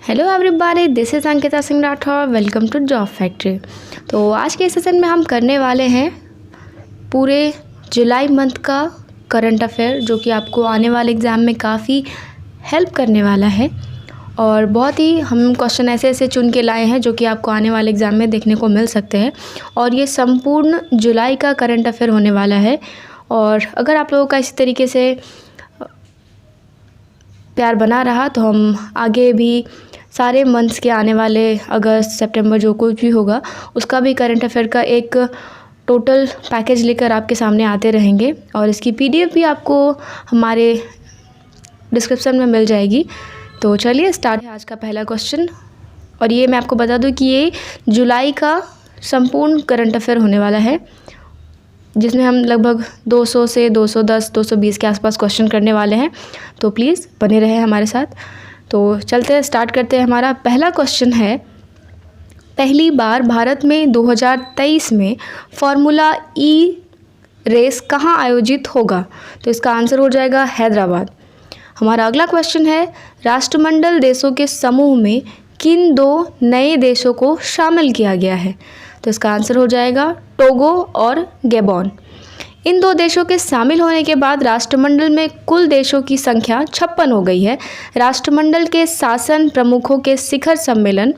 Hello everybody, this is Ankita Singh Rathore. Welcome to job factory. तो आज के सेशन में हम करने वाले हैं पूरे जुलाई मंथ का करंट अफेयर, जो कि आपको आने वाले एग्ज़ाम में काफ़ी हेल्प करने वाला है। और बहुत ही हम क्वेश्चन ऐसे ऐसे चुन के लाए हैं जो कि आपको आने वाले एग्ज़ाम में देखने को मिल सकते हैं। और ये संपूर्ण जुलाई का करंट अफेयर होने वाला है। और अगर आप लोगों का इसी तरीके से प्यार बना रहा तो हम आगे भी सारे मंथ्स के आने वाले अगस्त सितंबर जो कुछ भी होगा उसका भी करंट अफेयर का एक टोटल पैकेज लेकर आपके सामने आते रहेंगे। और इसकी पीडीएफ भी आपको हमारे डिस्क्रिप्शन में मिल जाएगी। तो चलिए स्टार्ट है आज का पहला क्वेश्चन। और ये मैं आपको बता दूं कि ये जुलाई का संपूर्ण करंट अफेयर होने वाला है, जिसमें हम लगभग 200 से 210 220 के आसपास क्वेश्चन करने वाले हैं। तो प्लीज़ बने रहे हमारे साथ। तो चलते हैं, स्टार्ट करते हैं। हमारा पहला क्वेश्चन है, पहली बार भारत में 2023 में फार्मूला ई रेस कहाँ आयोजित होगा? तो इसका आंसर हो जाएगा हैदराबाद। हमारा अगला क्वेश्चन है, राष्ट्रमंडल देशों के समूह में किन दो नए देशों को शामिल किया गया है? तो इसका आंसर हो जाएगा टोगो और गैबोन। इन दो देशों के शामिल होने के बाद राष्ट्रमंडल में कुल देशों की संख्या 56 हो गई है। राष्ट्रमंडल के शासन प्रमुखों के शिखर सम्मेलन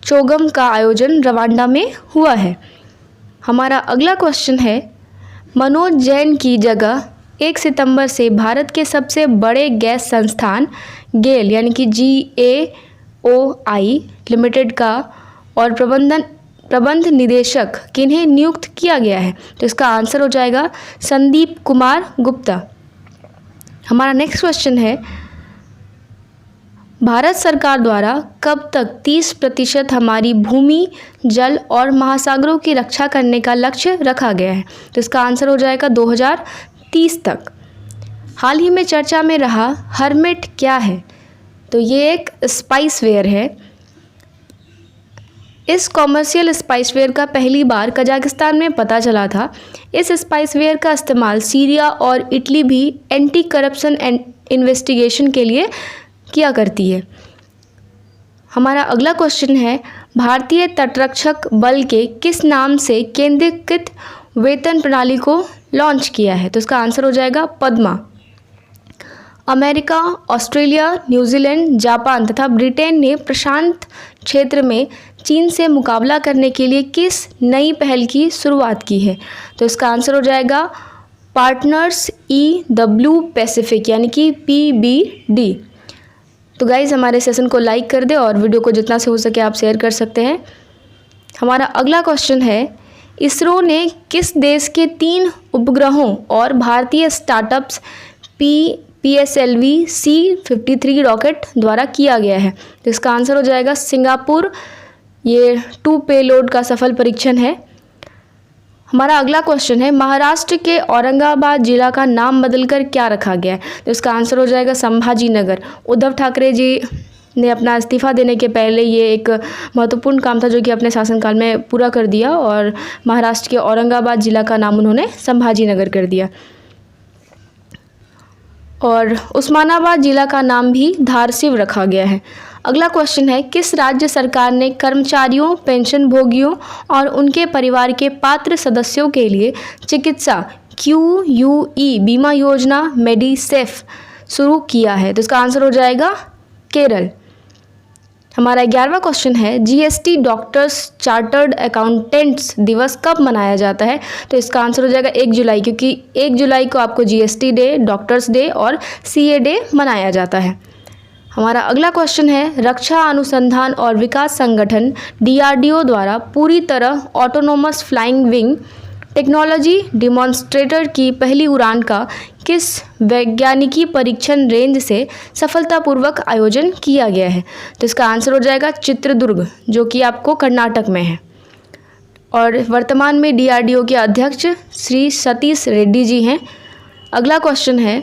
चोगम का आयोजन रवांडा में हुआ है। हमारा अगला क्वेश्चन है, मनोज जैन की जगह 1 सितंबर से भारत के सबसे बड़े गैस संस्थान गेल यानी कि GAOI लिमिटेड का और प्रबंध निदेशक किन्हें नियुक्त किया गया है? तो इसका आंसर हो जाएगा संदीप कुमार गुप्ता। हमारा नेक्स्ट क्वेश्चन है, भारत सरकार द्वारा कब तक 30% हमारी भूमि, जल और महासागरों की रक्षा करने का लक्ष्य रखा गया है? तो इसका आंसर हो जाएगा 2030 तक। हाल ही में चर्चा में रहा हर्मेट क्या है? तो ये एक स्पाइसवेयर है। इस कॉमर्शियल स्पाइसवेयर का पहली बार कजाकिस्तान में पता चला था। इस स्पाइसवेयर का इस्तेमाल सीरिया और इटली भी एंटी करप्शन इन्वेस्टिगेशन के लिए किया करती है। हमारा अगला क्वेश्चन है, भारतीय तटरक्षक बल के किस नाम से केंद्रीकृत वेतन प्रणाली को लॉन्च किया है? तो इसका आंसर हो जाएगा Padma. America, Australia, New Zealand, Japan तथा ब्रिटेन ने प्रशांत क्षेत्र में चीन से मुकाबला करने के लिए किस नई पहल की शुरुआत की है? तो इसका आंसर हो जाएगा पार्टनर्स EW पैसिफिक यानी कि PBD। तो गाइज़ हमारे सेशन को लाइक कर दे और वीडियो को जितना से हो सके आप शेयर कर सकते हैं। हमारा अगला क्वेश्चन है, इसरो ने किस देश के 3 उपग्रहों और भारतीय स्टार्टअप्स PSLV C-53 रॉकेट द्वारा किया गया है? तो इसका आंसर हो जाएगा सिंगापुर। ये 2 पेलोड का सफल परीक्षण है। हमारा अगला क्वेश्चन है, महाराष्ट्र के औरंगाबाद जिला का नाम बदलकर क्या रखा गया है? तो इसका आंसर हो जाएगा संभाजी नगर। उद्धव ठाकरे जी ने अपना इस्तीफा देने के पहले ये एक महत्वपूर्ण काम था जो कि अपने शासनकाल में पूरा कर दिया और महाराष्ट्र के औरंगाबाद जिला का नाम उन्होंने संभाजी नगर कर दिया। और उस्मानाबाद जिला का नाम भी धारसिव रखा गया है। अगला क्वेश्चन है, किस राज्य सरकार ने कर्मचारियों, पेंशन भोगियों और उनके परिवार के पात्र सदस्यों के लिए चिकित्सा QUE बीमा योजना मेडिसेफ शुरू किया है? तो इसका आंसर हो जाएगा केरल। हमारा 11वां क्वेश्चन है, GST डॉक्टर्स चार्टर्ड अकाउंटेंट्स दिवस कब मनाया जाता है? तो इसका आंसर हो जाएगा 1 जुलाई, क्योंकि 1 जुलाई को आपको GST डे, डॉक्टर्स डे और CA डे मनाया जाता है। हमारा अगला क्वेश्चन है, रक्षा अनुसंधान और विकास संगठन DRDO द्वारा पूरी तरह autonomous flying wing technology demonstrator की पहली उड़ान का किस वैज्ञानिकी परीक्षण रेंज से सफलतापूर्वक आयोजन किया गया है? तो इसका आंसर हो जाएगा चित्रदुर्ग, जो कि आपको कर्नाटक में है। और वर्तमान में DRDO के अध्यक्ष श्री सतीश रेड्डी जी हैं। अगला क्वेश्चन है,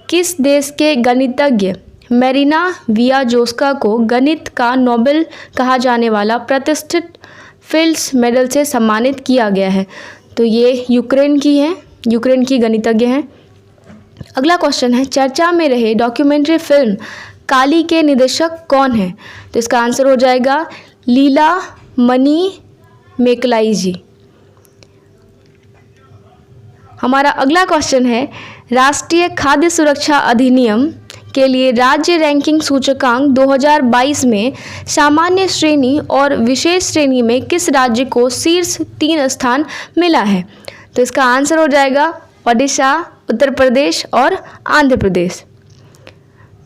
किस देश के गणितज्ञ मेरिना वियाजोस्का को गणित का नोबेल कहा जाने वाला प्रतिष्ठित फिल्ड्स मेडल से सम्मानित किया गया है? तो ये यूक्रेन की गणितज्ञ हैं। अगला क्वेश्चन है, चर्चा में रहे डॉक्यूमेंट्री फिल्म काली के निदेशक कौन हैं? तो इसका आंसर हो जाएगा लीला मणि मेकलाई जी। हमारा अगला क्वेश्चन है, राष्ट्रीय खाद्य सुरक्षा अधिनियम के लिए राज्य रैंकिंग सूचकांक 2022 में सामान्य श्रेणी और विशेष श्रेणी में किस राज्य को शीर्ष 3 स्थान मिला है? तो इसका आंसर हो जाएगा ओडिशा, उत्तर प्रदेश और आंध्र प्रदेश।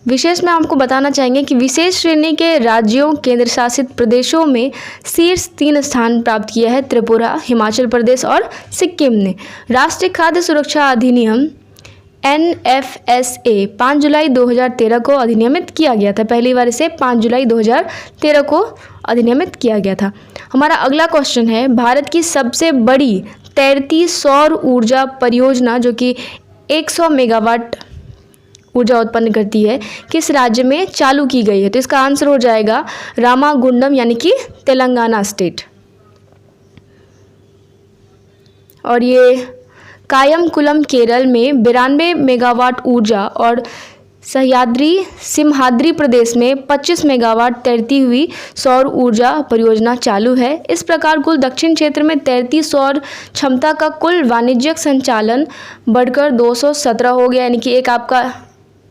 विशेष में आपको बताना चाहेंगे कि विशेष श्रेणी के राज्यों केंद्र शासित प्रदेशों में शीर्ष 3 स्थान प्राप्त किया है त्रिपुरा, हिमाचल प्रदेश और सिक्किम ने। राष्ट्रीय खाद्य सुरक्षा अधिनियम NFSA 5 जुलाई 2013 को अधिनियमित किया गया था। पहली बार इसे 5 जुलाई 2013 को अधिनियमित किया गया था। हमारा अगला क्वेश्चन है, भारत की सबसे बड़ी तैरती सौर ऊर्जा परियोजना जो कि 100 मेगावाट ऊर्जा उत्पन्न करती है, किस राज्य में चालू की गई है? तो इसका आंसर हो जाएगा रामागुंडम यानी कि तेलंगाना स्टेट। और ये कायमकुलम केरल में 92 मेगावाट ऊर्जा और सह्याद्री सिमहाद्री प्रदेश में 25 मेगावाट तैरती हुई सौर ऊर्जा परियोजना चालू है। इस प्रकार कुल दक्षिण क्षेत्र में तैरती सौर क्षमता का कुल वाणिज्यिक संचालन बढ़कर 217 हो गया, यानी कि एक आपका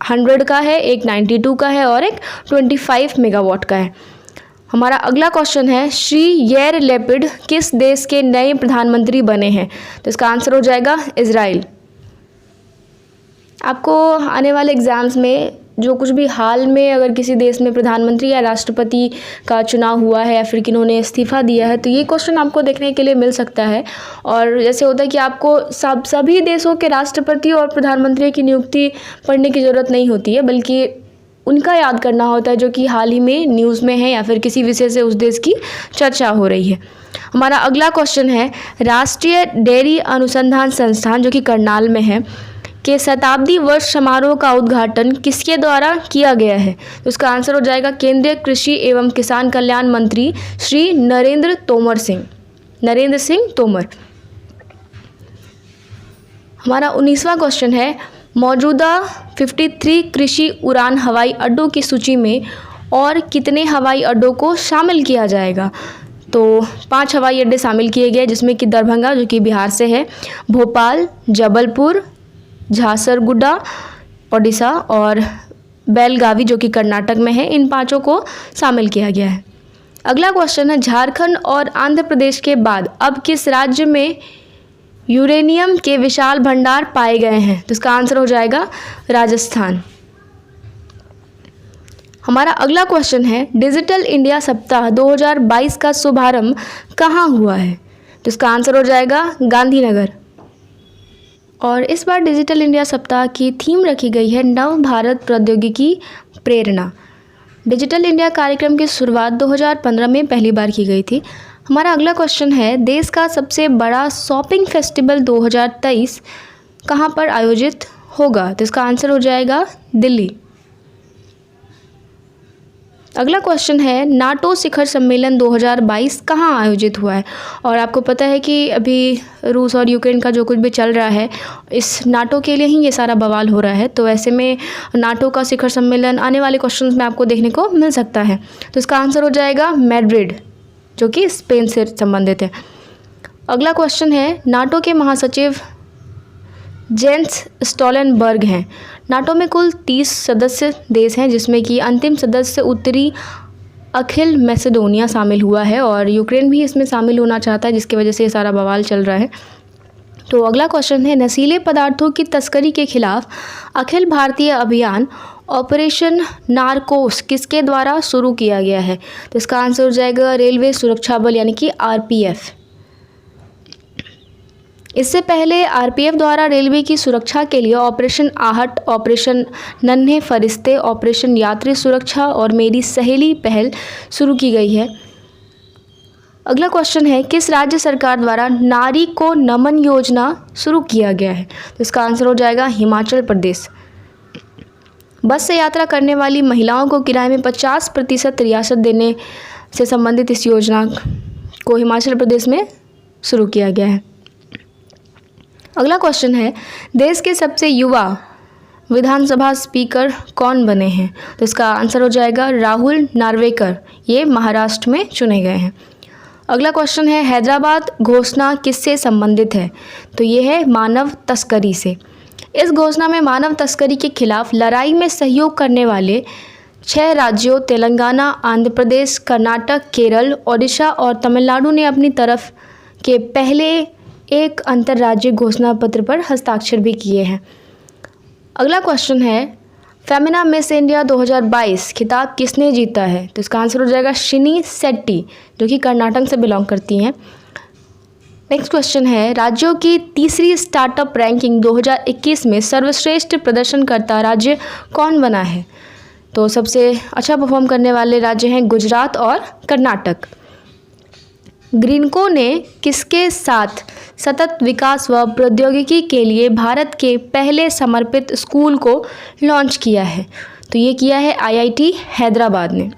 100 का है, एक 92 का है और एक 25 मेगावाट का है। हमारा अगला क्वेश्चन है, श्री यार लैपिड किस देश के नए प्रधानमंत्री बने हैं? तो इसका आंसर हो जाएगा इजराइल। आपको आने वाले एग्ज़ाम्स में जो कुछ भी हाल में अगर किसी देश में प्रधानमंत्री या राष्ट्रपति का चुनाव हुआ है या फिर किन्होंने इस्तीफ़ा दिया है, तो ये क्वेश्चन आपको देखने के लिए मिल सकता है। और जैसे होता है कि आपको सभी देशों के राष्ट्रपति और प्रधानमंत्री की नियुक्ति पढ़ने की ज़रूरत नहीं होती है, बल्कि उनका याद करना होता है जो कि हाल ही में न्यूज़ में है या फिर किसी विषय से उस देश की चर्चा हो रही है। हमारा अगला क्वेश्चन है, राष्ट्रीय डेयरी अनुसंधान संस्थान जो कि करनाल में है के शताब्दी वर्ष समारोह का उद्घाटन किसके द्वारा किया गया है? तो उसका आंसर हो जाएगा केंद्रीय कृषि एवं किसान कल्याण मंत्री श्री नरेंद्र सिंह तोमर। हमारा 19वां क्वेश्चन है, मौजूदा 53 कृषि उड़ान हवाई अड्डों की सूची में और कितने हवाई अड्डों को शामिल किया जाएगा? तो 5 हवाई अड्डे शामिल किए गए, जिसमें कि दरभंगा जो कि बिहार से है, भोपाल, जबलपुर, झारसुगुड़ा ओडिशा और बेलगावी जो कि कर्नाटक में है। इन 5 को शामिल किया गया है। अगला क्वेश्चन है, झारखंड और आंध्र प्रदेश के बाद अब किस राज्य में यूरेनियम के विशाल भंडार पाए गए हैं? तो इसका आंसर हो जाएगा राजस्थान। हमारा अगला क्वेश्चन है, डिजिटल इंडिया सप्ताह 2022 का शुभारंभ कहाँ हुआ है? तो इसका आंसर हो जाएगा गांधीनगर। और इस बार डिजिटल इंडिया सप्ताह की थीम रखी गई है नव भारत प्रौद्योगिकी प्रेरणा। डिजिटल इंडिया कार्यक्रम की शुरुआत 2015 में पहली बार की गई थी। हमारा अगला क्वेश्चन है, देश का सबसे बड़ा शॉपिंग फेस्टिवल 2023 कहाँ पर आयोजित होगा? तो इसका आंसर हो जाएगा दिल्ली। अगला क्वेश्चन है, नाटो शिखर सम्मेलन 2022 कहाँ आयोजित हुआ है? और आपको पता है कि अभी रूस और यूक्रेन का जो कुछ भी चल रहा है, इस नाटो के लिए ही ये सारा बवाल हो रहा है। तो ऐसे में नाटो का शिखर सम्मेलन आने वाले क्वेश्चंस में आपको देखने को मिल सकता है। तो इसका आंसर हो जाएगा मैड्रिड, जो कि स्पेन से संबंधित है। अगला क्वेश्चन है, नाटो के महासचिव जेंस स्टोलनबर्ग हैं। नाटो में कुल 30 सदस्य देश हैं, जिसमें कि अंतिम सदस्य उत्तरी अखिल मैसेडोनिया शामिल हुआ है और यूक्रेन भी इसमें शामिल होना चाहता है, जिसकी वजह से ये सारा बवाल चल रहा है। तो अगला क्वेश्चन है, नशीले पदार्थों की तस्करी के खिलाफ अखिल भारतीय अभियान ऑपरेशन नारकोस किसके द्वारा शुरू किया गया है? तो इसका आंसर हो जाएगा रेलवे सुरक्षा बल यानी कि RPF। इससे पहले RPF द्वारा रेलवे की सुरक्षा के लिए ऑपरेशन आहट, ऑपरेशन नन्हे फरिश्ते, ऑपरेशन यात्री सुरक्षा और मेरी सहेली पहल शुरू की गई है। अगला क्वेश्चन है, किस राज्य सरकार द्वारा नारी को नमन योजना शुरू किया गया है? तो इसका आंसर हो जाएगा हिमाचल प्रदेश। बस से यात्रा करने वाली महिलाओं को किराए में 50% रियासत देने से संबंधित इस योजना को हिमाचल प्रदेश में शुरू किया गया है। अगला क्वेश्चन है, देश के सबसे युवा विधानसभा स्पीकर कौन बने हैं? तो इसका आंसर हो जाएगा राहुल नार्वेकर, ये महाराष्ट्र में चुने गए हैं। अगला क्वेश्चन है, हैदराबाद घोषणा किससे संबंधित है? तो ये है मानव तस्करी से। इस घोषणा में मानव तस्करी के खिलाफ लड़ाई में सहयोग करने वाले 6 राज्यों तेलंगाना, आंध्र प्रदेश, कर्नाटक, केरल, ओडिशा और तमिलनाडु ने अपनी तरफ के पहले एक अंतर्राज्यीय घोषणा पत्र पर हस्ताक्षर भी किए हैं। अगला क्वेश्चन है, फेमिना मिस इंडिया 2022 खिताब किसने जीता है? तो इसका आंसर हो जाएगा शिनी शेट्टी, जो कि कर्नाटक से बिलोंग करती हैं। नेक्स्ट क्वेश्चन है, राज्यों की तीसरी स्टार्टअप रैंकिंग 2021 में सर्वश्रेष्ठ प्रदर्शनकर्ता राज्य कौन बना है? तो सबसे अच्छा परफॉर्म करने वाले राज्य हैं गुजरात और कर्नाटक। ग्रीनको ने किसके साथ सतत विकास व प्रौद्योगिकी के लिए भारत के पहले समर्पित स्कूल को लॉन्च किया है? तो ये किया है IIT हैदराबाद ने।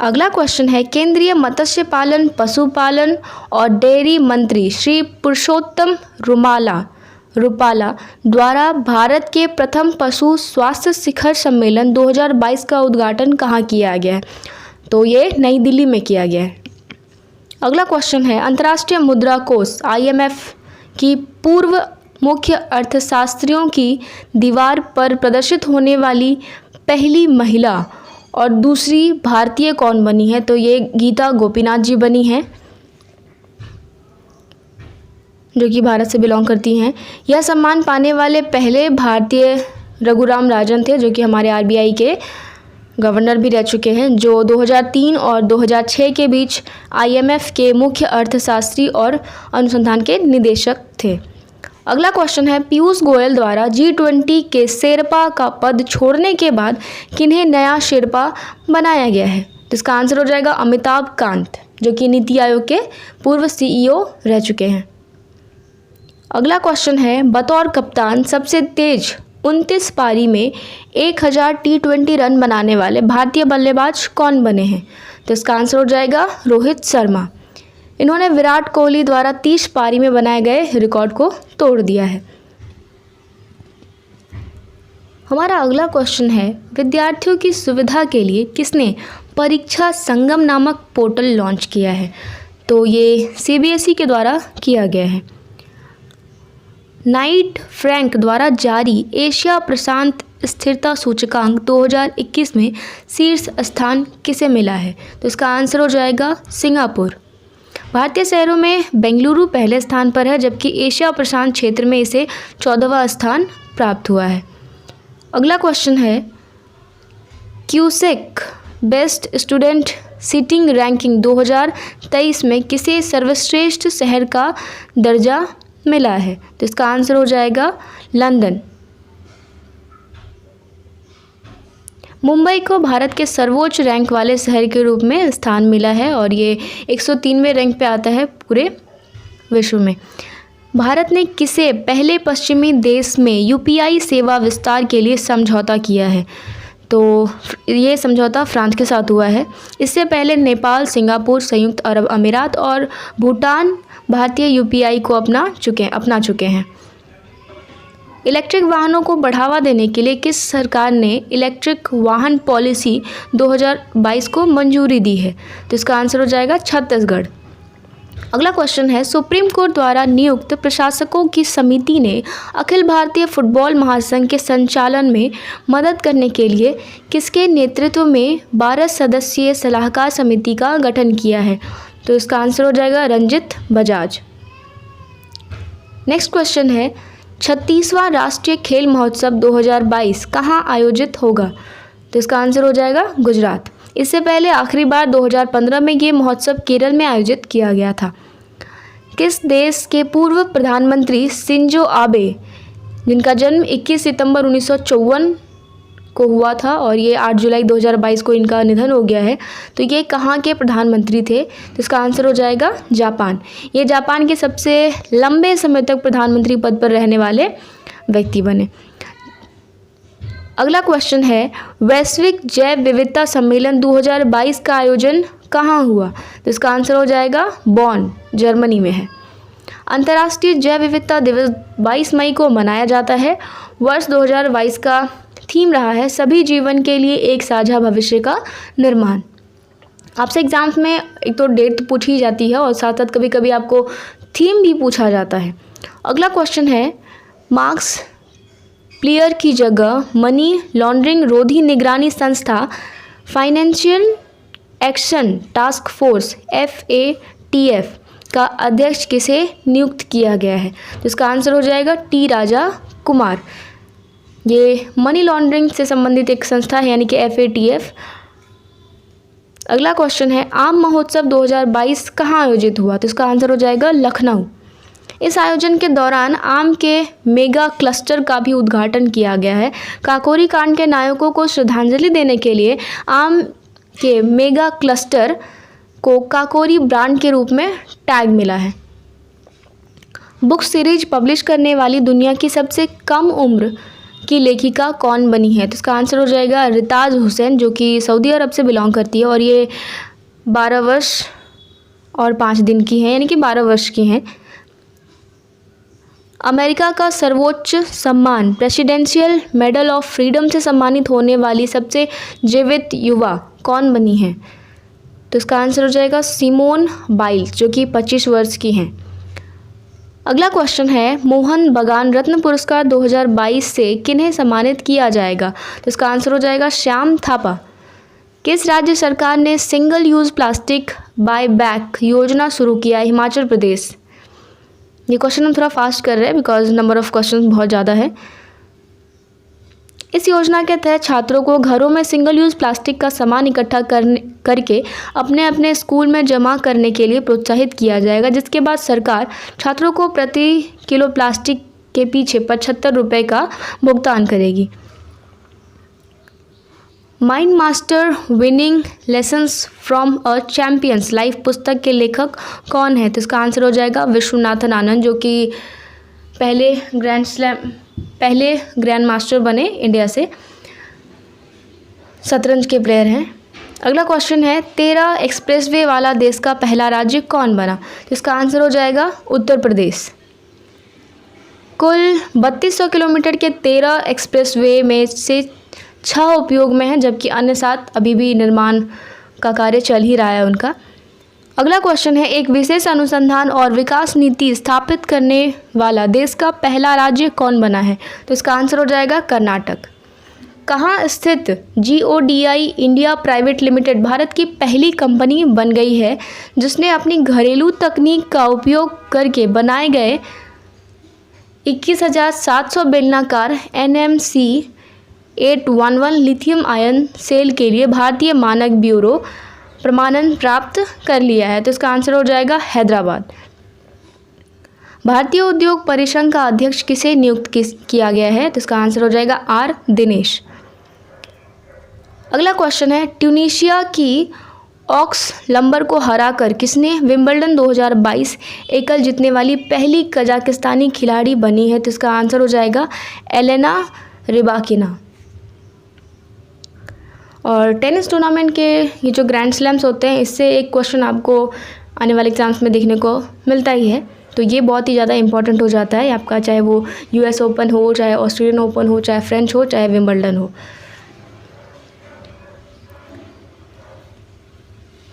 अगला क्वेश्चन है, केंद्रीय मत्स्य पालन, पशुपालन और डेयरी मंत्री श्री पुरुषोत्तम रुपाला द्वारा भारत के प्रथम पशु स्वास्थ्य शिखर सम्मेलन 2022 का उद्घाटन कहाँ किया गया है? तो ये नई दिल्ली में किया गया है। अगला क्वेश्चन है, अंतर्राष्ट्रीय मुद्रा कोष IMF की पूर्व मुख्य अर्थशास्त्रियों की दीवार पर प्रदर्शित होने वाली पहली महिला और दूसरी भारतीय कौन बनी है? तो ये गीता गोपीनाथ जी बनी हैं, जो कि भारत से बिलोंग करती हैं। यह सम्मान पाने वाले पहले भारतीय रघुराम राजन थे, जो कि हमारे RBI के गवर्नर भी रह चुके हैं, जो 2003 और 2006 के बीच IMF के मुख्य अर्थशास्त्री और अनुसंधान के निदेशक थे। अगला क्वेश्चन है, पीयूष गोयल द्वारा G20 के शेरपा का पद छोड़ने के बाद किन्हें नया शेरपा बनाया गया है? तो इसका आंसर हो जाएगा अमिताभ कांत, जो कि नीति आयोग के पूर्व CEO रह चुके हैं। अगला क्वेश्चन है, बतौर कप्तान सबसे तेज 29 पारी में 1000 T20 रन बनाने वाले भारतीय बल्लेबाज कौन बने हैं? तो इसका आंसर हो जाएगा रोहित शर्मा। इन्होंने विराट कोहली द्वारा 30 पारी में बनाए गए रिकॉर्ड को तोड़ दिया है। हमारा अगला क्वेश्चन है, विद्यार्थियों की सुविधा के लिए किसने परीक्षा संगम नामक पोर्टल लॉन्च किया है? तो ये CBSE के द्वारा किया गया है। नाइट फ्रैंक द्वारा जारी एशिया प्रशांत स्थिरता सूचकांक 2021 में शीर्ष स्थान किसे मिला है? तो इसका आंसर हो जाएगा सिंगापुर। भारतीय शहरों में बेंगलुरु पहले स्थान पर है, जबकि एशिया प्रशांत क्षेत्र में इसे 14वां स्थान प्राप्त हुआ है। अगला क्वेश्चन है, cusec best student sitting ranking 2023 में किसे सर्वश्रेष्ठ शहर का दर्जा मिला है? तो इसका आंसर हो जाएगा लंदन। मुंबई को भारत के सर्वोच्च रैंक वाले शहर के रूप में स्थान मिला है और ये 103वें रैंक पे आता है पूरे विश्व में। भारत ने किसे पहले पश्चिमी देश में UPI सेवा विस्तार के लिए समझौता किया है? तो ये समझौता फ्रांस के साथ हुआ है। इससे पहले नेपाल, सिंगापुर, संयुक्त अरब अमीरात और भूटान भारतीय UPI को अपना चुके हैं। इलेक्ट्रिक वाहनों को बढ़ावा देने के लिए किस सरकार ने इलेक्ट्रिक वाहन पॉलिसी 2022 को मंजूरी दी है? तो इसका आंसर हो जाएगा छत्तीसगढ़। अगला क्वेश्चन है, सुप्रीम कोर्ट द्वारा नियुक्त प्रशासकों की समिति ने अखिल भारतीय फुटबॉल महासंघ के संचालन में मदद करने के लिए किसके नेतृत्व में 12 सदस्यीय सलाहकार समिति का गठन किया है? तो इसका आंसर हो जाएगा रंजित बजाज। नेक्स्ट क्वेश्चन है, 36वां राष्ट्रीय खेल महोत्सव 2022 कहाँ आयोजित होगा? तो इसका आंसर हो जाएगा गुजरात। इससे पहले आखिरी बार 2015 में ये महोत्सव केरल में आयोजित किया गया था। किस देश के पूर्व प्रधानमंत्री शिंजो आबे, जिनका जन्म 21 सितंबर 1954 को हुआ था और ये 8 जुलाई 2022 को इनका निधन हो गया है, तो ये कहाँ के प्रधानमंत्री थे? तो इसका आंसर हो जाएगा जापान। ये जापान के सबसे लंबे समय तक प्रधानमंत्री पद पर रहने वाले व्यक्ति बने। अगला क्वेश्चन है, वैश्विक जैव विविधता सम्मेलन 2022 का आयोजन कहाँ हुआ? तो इसका आंसर हो जाएगा बॉन, जर्मनी में है। अंतर्राष्ट्रीय जैव विविधता दिवस 22 मई को मनाया जाता है। वर्ष 2022 का थीम रहा है सभी जीवन के लिए एक साझा भविष्य का निर्माण। आपसे एग्जाम्स में एक तो डेट तो पूछी जाती है और साथ साथ कभी कभी आपको थीम भी पूछा जाता है। अगला क्वेश्चन है, मार्क्स प्लेयर की जगह मनी लॉन्ड्रिंग रोधी निगरानी संस्था financial action task force FATF का अध्यक्ष किसे नियुक्त किया गया है? तो इसका आंसर हो जाएगा T राजा कुमार। ये मनी लॉन्ड्रिंग से संबंधित एक संस्था है यानी कि FATF। अगला क्वेश्चन है, आम महोत्सव 2022 कहाँ आयोजित हुआ? तो इसका आंसर हो जाएगा लखनऊ। इस आयोजन के दौरान आम के मेगा क्लस्टर का भी उद्घाटन किया गया है। काकोरी कांड के नायकों को श्रद्धांजलि देने के लिए आम के मेगा क्लस्टर को काकोरी ब्रांड के रूप में टैग मिला है। बुक सीरीज पब्लिश करने वाली दुनिया की सबसे कम उम्र की लेखिका कौन बनी है? तो इसका आंसर हो जाएगा रिताज हुसैन, जो कि सऊदी अरब से बिलोंग करती है और ये 12 वर्ष और 5 दिन की हैं, यानी कि 12 वर्ष की हैं। अमेरिका का सर्वोच्च सम्मान प्रेसिडेंशियल मेडल ऑफ फ्रीडम से सम्मानित होने वाली सबसे जीवित युवा कौन बनी है? तो इसका आंसर हो जाएगा सिमोन बाइल्स, जो कि 25 वर्ष की हैं। अगला क्वेश्चन है, मोहन बगान रत्न पुरस्कार 2022 से किन्हें सम्मानित किया जाएगा? तो इसका आंसर हो जाएगा श्याम थापा। किस राज्य सरकार ने single use plastic buy back योजना शुरू किया? हिमाचल प्रदेश। ये क्वेश्चन हम थोड़ा फास्ट कर रहे हैं बिकॉज नंबर ऑफ क्वेश्चन बहुत ज़्यादा है। इस योजना के तहत छात्रों को घरों में सिंगल यूज़ प्लास्टिक का सामान इकट्ठा करके अपने अपने स्कूल में जमा करने के लिए प्रोत्साहित किया जाएगा, जिसके बाद सरकार छात्रों को प्रति किलो प्लास्टिक के पीछे 75 रुपये का भुगतान करेगी। Mind master winning lessons from a champions life पुस्तक के लेखक कौन है? तो इसका आंसर हो जाएगा विश्वनाथन आनंद, जो कि पहले ग्रैंड मास्टर बने इंडिया से, शतरंज के प्लेयर हैं। अगला क्वेश्चन है, 13 एक्सप्रेसवे वाला देश का पहला राज्य कौन बना? तो इसका आंसर हो जाएगा उत्तर प्रदेश। कुल 3200 किलोमीटर के 13 एक्सप्रेसवे में से 6 उपयोग में हैं, जबकि अन्य 7 अभी भी निर्माण का कार्य चल ही रहा है उनका। अगला क्वेश्चन है, एक विशेष अनुसंधान और विकास नीति स्थापित करने वाला देश का पहला राज्य कौन बना है? तो इसका आंसर हो जाएगा कर्नाटक। कहाँ स्थित GODI India private limited Bharat की पहली कंपनी बन गई है जिसने अपनी घरेलू तकनीक का उपयोग करके बनाए गए 21,700 बेलनाकार NMC 811 लिथियम आयन सेल के लिए भारतीय मानक ब्यूरो प्रमाणन प्राप्त कर लिया है? तो इसका आंसर हो जाएगा हैदराबाद। भारतीय उद्योग परिसंघ का अध्यक्ष किसे नियुक्त किया गया है? तो इसका आंसर हो जाएगा R दिनेश। अगला क्वेश्चन है, ट्यूनीशिया की ऑक्स लंबर को हराकर किसने विंबलडन 2022 एकल जीतने वाली पहली कजाकिस्तानी खिलाड़ी बनी है? तो इसका आंसर हो जाएगा एलेना रिबाकिना। और टेनिस टूर्नामेंट के ये जो ग्रैंड स्लैम्स होते हैं, इससे एक क्वेश्चन आपको आने वाले एग्जाम्स में देखने को मिलता ही है, तो ये बहुत ही ज़्यादा इंपॉर्टेंट हो जाता है आपका, चाहे वो US ओपन हो, चाहे ऑस्ट्रेलियन ओपन हो, चाहे फ्रेंच हो, चाहे विंबलडन हो।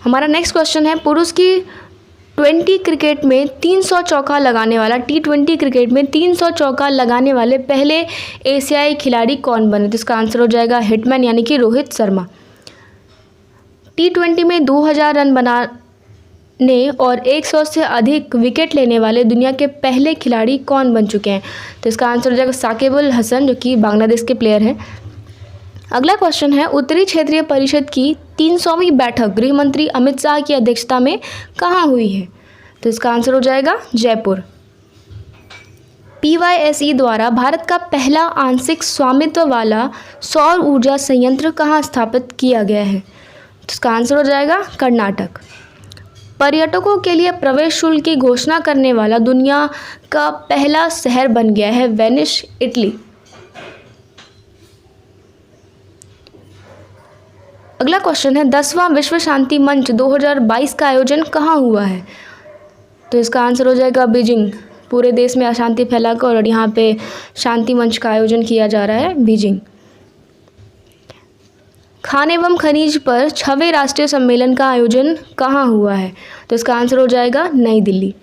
हमारा नेक्स्ट क्वेश्चन है, पुरुष की 20 क्रिकेट में 300 चौका लगाने वाला T20 क्रिकेट में 300 चौका लगाने वाले पहले एशियाई खिलाड़ी कौन बने? तो इसका आंसर हो जाएगा हिटमैन यानी कि रोहित शर्मा। T20 में 2000 रन बनाने और 100 से अधिक विकेट लेने वाले दुनिया के पहले खिलाड़ी कौन बन चुके हैं? तो इसका आंसर हो जाएगा साकिबुल हसन, जो कि बांग्लादेश के प्लेयर हैं। अगला क्वेश्चन है, उत्तरी क्षेत्रीय परिषद की 300वीं बैठक गृह मंत्री अमित शाह की अध्यक्षता में कहाँ हुई है? तो इसका आंसर हो जाएगा जयपुर। PYSE द्वारा भारत का पहला आंशिक स्वामित्व वाला सौर ऊर्जा संयंत्र कहाँ स्थापित किया गया है? तो इसका आंसर हो जाएगा कर्नाटक। पर्यटकों के लिए प्रवेश शुल्क की घोषणा करने वाला दुनिया का पहला शहर बन गया है वेनिस, इटली। अगला क्वेश्चन है, 10वां विश्व शांति मंच 2022 का आयोजन कहाँ हुआ है? तो इसका आंसर हो जाएगा बीजिंग, पूरे देश में अशांति फैलाकर, और यहाँ पे शांति मंच का आयोजन किया जा रहा है बीजिंग। खान एवं खनिज पर 6वें राष्ट्रीय सम्मेलन का आयोजन कहाँ हुआ है? तो इसका आंसर हो जाएगा नई दिल्ली।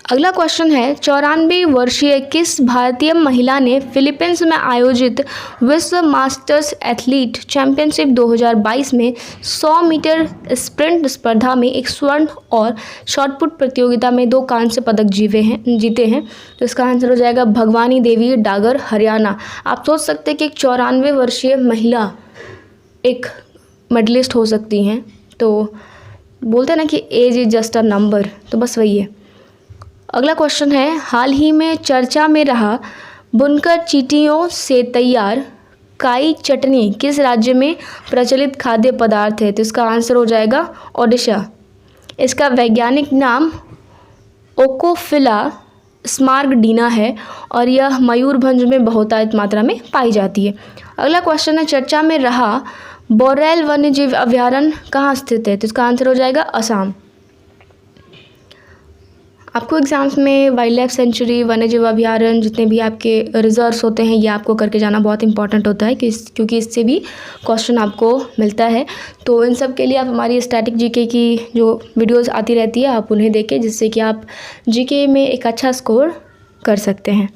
अगला क्वेश्चन है, 94 वर्षीय किस भारतीय महिला ने फिलीपींस में आयोजित विश्व मास्टर्स एथलीट चैंपियनशिप 2022 में 100 मीटर स्प्रिंट स्पर्धा में एक स्वर्ण और शॉटपुट प्रतियोगिता में 2 कांस्य पदक जीते हैं? तो इसका आंसर हो जाएगा भगवानी देवी डागर, हरियाणा। आप सोच सकते हैं कि एक 94 वर्षीय महिला एक मेडलिस्ट हो सकती हैं, तो बोलते हैं ना कि age is just a number, तो बस वही है। अगला क्वेश्चन है, हाल ही में चर्चा में रहा बुनकर चींटियों से तैयार काई चटनी किस राज्य में प्रचलित खाद्य पदार्थ है? तो इसका आंसर हो जाएगा ओडिशा। इसका वैज्ञानिक नाम ओकोफिला स्मार्गडीना है और यह मयूरभंज में बहुतायत मात्रा में पाई जाती है। अगला क्वेश्चन है, चर्चा में रहा बोरेल वन्यजीव अभयारण्य कहाँ स्थित है? तो इसका आंसर हो जाएगा असम। आपको एग्जाम्स में वाइल्ड लाइफ सेंचुरी, वन्यजीव अभयारण्य, जितने भी आपके रिजर्व्स होते हैं, ये आपको करके जाना बहुत इंपॉर्टेंट होता है क्योंकि इससे भी क्वेश्चन आपको मिलता है। तो इन सब के लिए आप हमारी स्टैटिक जीके की जो वीडियोस आती रहती है आप उन्हें देखें, जिससे कि आप जीके में एक अच्छा स्कोर कर सकते हैं।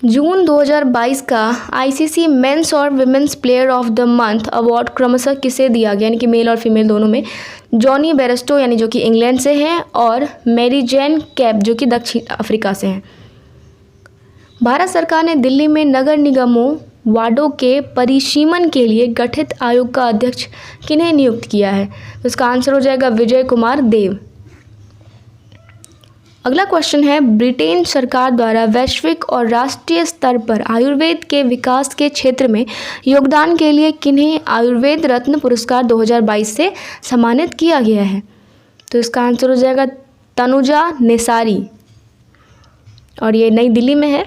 जून 2022 का आईसीसी मेंस और women's player of the month award क्रमशः किसे दिया गया, यानी कि मेल और फीमेल दोनों में? जॉनी बेरेस्टो यानी जो कि इंग्लैंड से हैं और मैरी जैन कैप जो कि दक्षिण अफ्रीका से हैं। भारत सरकार ने दिल्ली में नगर निगमों वार्डों के परिसीमन के लिए गठित आयोग का अध्यक्ष किन्हें नियुक्त किया है? तो इसका आंसर हो जाएगा विजय कुमार देव। अगला क्वेश्चन है, ब्रिटेन सरकार द्वारा वैश्विक और राष्ट्रीय स्तर पर आयुर्वेद के विकास के क्षेत्र में योगदान के लिए किन्हें आयुर्वेद रत्न पुरस्कार 2022 से सम्मानित किया गया है? तो इसका आंसर हो जाएगा तनुजा नेसारी और ये नई दिल्ली में है।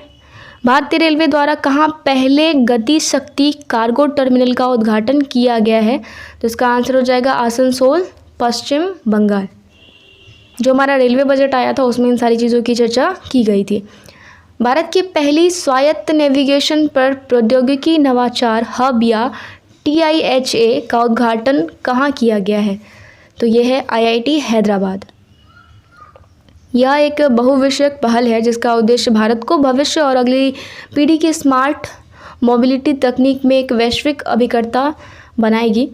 भारतीय रेलवे द्वारा कहाँ पहले गति शक्ति कार्गो टर्मिनल का उद्घाटन किया गया है? तो इसका आंसर हो जाएगा आसनसोल, पश्चिम बंगाल। जो हमारा रेलवे बजट आया था उसमें इन सारी चीज़ों की चर्चा की गई थी। भारत की पहली स्वायत्त नेविगेशन पर प्रौद्योगिकी नवाचार हब या TIHA का उद्घाटन कहाँ किया गया है? तो यह है IIT हैदराबाद। यह एक बहुविषयक पहल है जिसका उद्देश्य भारत को भविष्य और अगली पीढ़ी की स्मार्ट मोबिलिटी तकनीक में एक वैश्विक अभिकर्ता बनाएगी।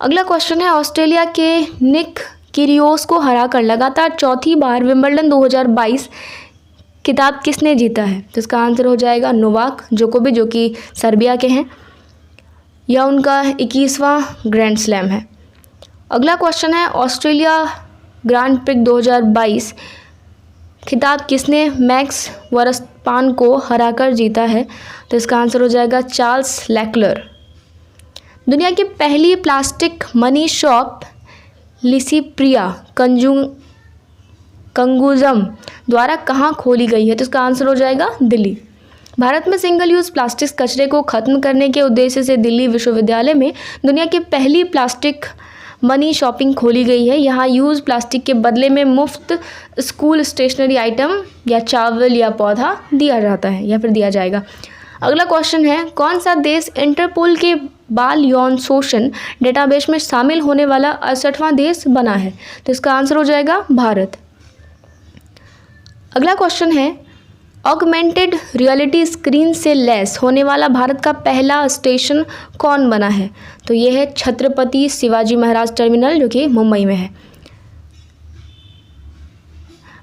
अगला क्वेश्चन है, ऑस्ट्रेलिया के निक किरियोस को हराकर लगातार चौथी बार विंबलडन 2022 खिताब किसने जीता है? तो इसका आंसर हो जाएगा नोवाक जोकोविच जो कि सर्बिया के हैं। यह उनका 21वां ग्रैंड स्लैम है। अगला क्वेश्चन है, ऑस्ट्रेलिया ग्रांड प्रिक्स 2022 खिताब किसने मैक्स वर्स्टपान को हराकर जीता है? तो इसका आंसर हो जाएगा चार्ल्स लेक्लर। दुनिया की पहली plastic money shop Licypriya Kangujam द्वारा कहाँ खोली गई है? तो इसका आंसर हो जाएगा दिल्ली। भारत में सिंगल यूज़ प्लास्टिक कचरे को खत्म करने के उद्देश्य से दिल्ली विश्वविद्यालय में दुनिया की पहली प्लास्टिक मनी शॉपिंग खोली गई है। यहाँ यूज़ प्लास्टिक के बदले में मुफ्त स्कूल स्टेशनरी आइटम या चावल या पौधा दिया जाता है या फिर दिया जाएगा। अगला क्वेश्चन है, कौन सा देश इंटरपोल के बाल यौन शोषण डेटाबेस में शामिल होने वाला 68वां देश बना है? तो इसका आंसर हो जाएगा भारत। अगला क्वेश्चन है, ऑगमेंटेड रियलिटी स्क्रीन से लैस होने वाला भारत का पहला स्टेशन कौन बना है? तो यह है छत्रपति शिवाजी महाराज टर्मिनल जो कि मुंबई में है।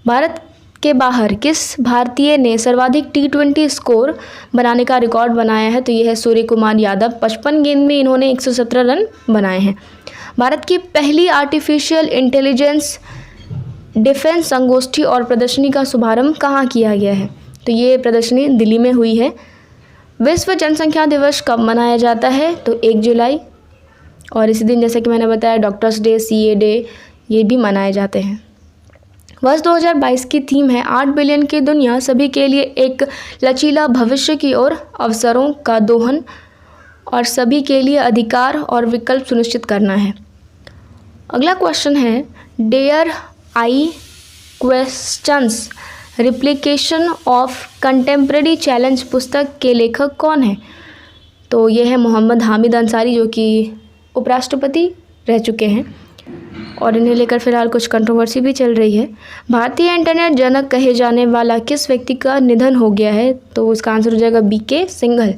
भारत के बाहर किस भारतीय ने सर्वाधिक T20 स्कोर बनाने का रिकॉर्ड बनाया है? तो यह है सूर्य कुमार यादव। 55 गेंद में इन्होंने 117 रन बनाए हैं। भारत की पहली आर्टिफिशियल इंटेलिजेंस डिफेंस संगोष्ठी और प्रदर्शनी का शुभारंभ कहाँ किया गया है? तो ये प्रदर्शनी दिल्ली में हुई है। विश्व जनसंख्या दिवस कब मनाया जाता है? तो 1 जुलाई। और इसी दिन जैसे कि मैंने बताया डॉक्टर्स डे, CA डे ये भी मनाए जाते हैं। वर्ष 2022 की थीम है 8 बिलियन की दुनिया, सभी के लिए एक लचीला भविष्य की ओर, अवसरों का दोहन और सभी के लिए अधिकार और विकल्प सुनिश्चित करना है। अगला क्वेश्चन है, dare I questions replication of contemporary challenge पुस्तक के लेखक कौन है? तो ये है मोहम्मद हामिद अंसारी, जो कि उपराष्ट्रपति रह चुके हैं और इन्हें लेकर फिलहाल कुछ कंट्रोवर्सी भी चल रही है। भारतीय इंटरनेट जनक कहे जाने वाला किस व्यक्ति का निधन हो गया है? तो इसका आंसर हो जाएगा BK सिंघल।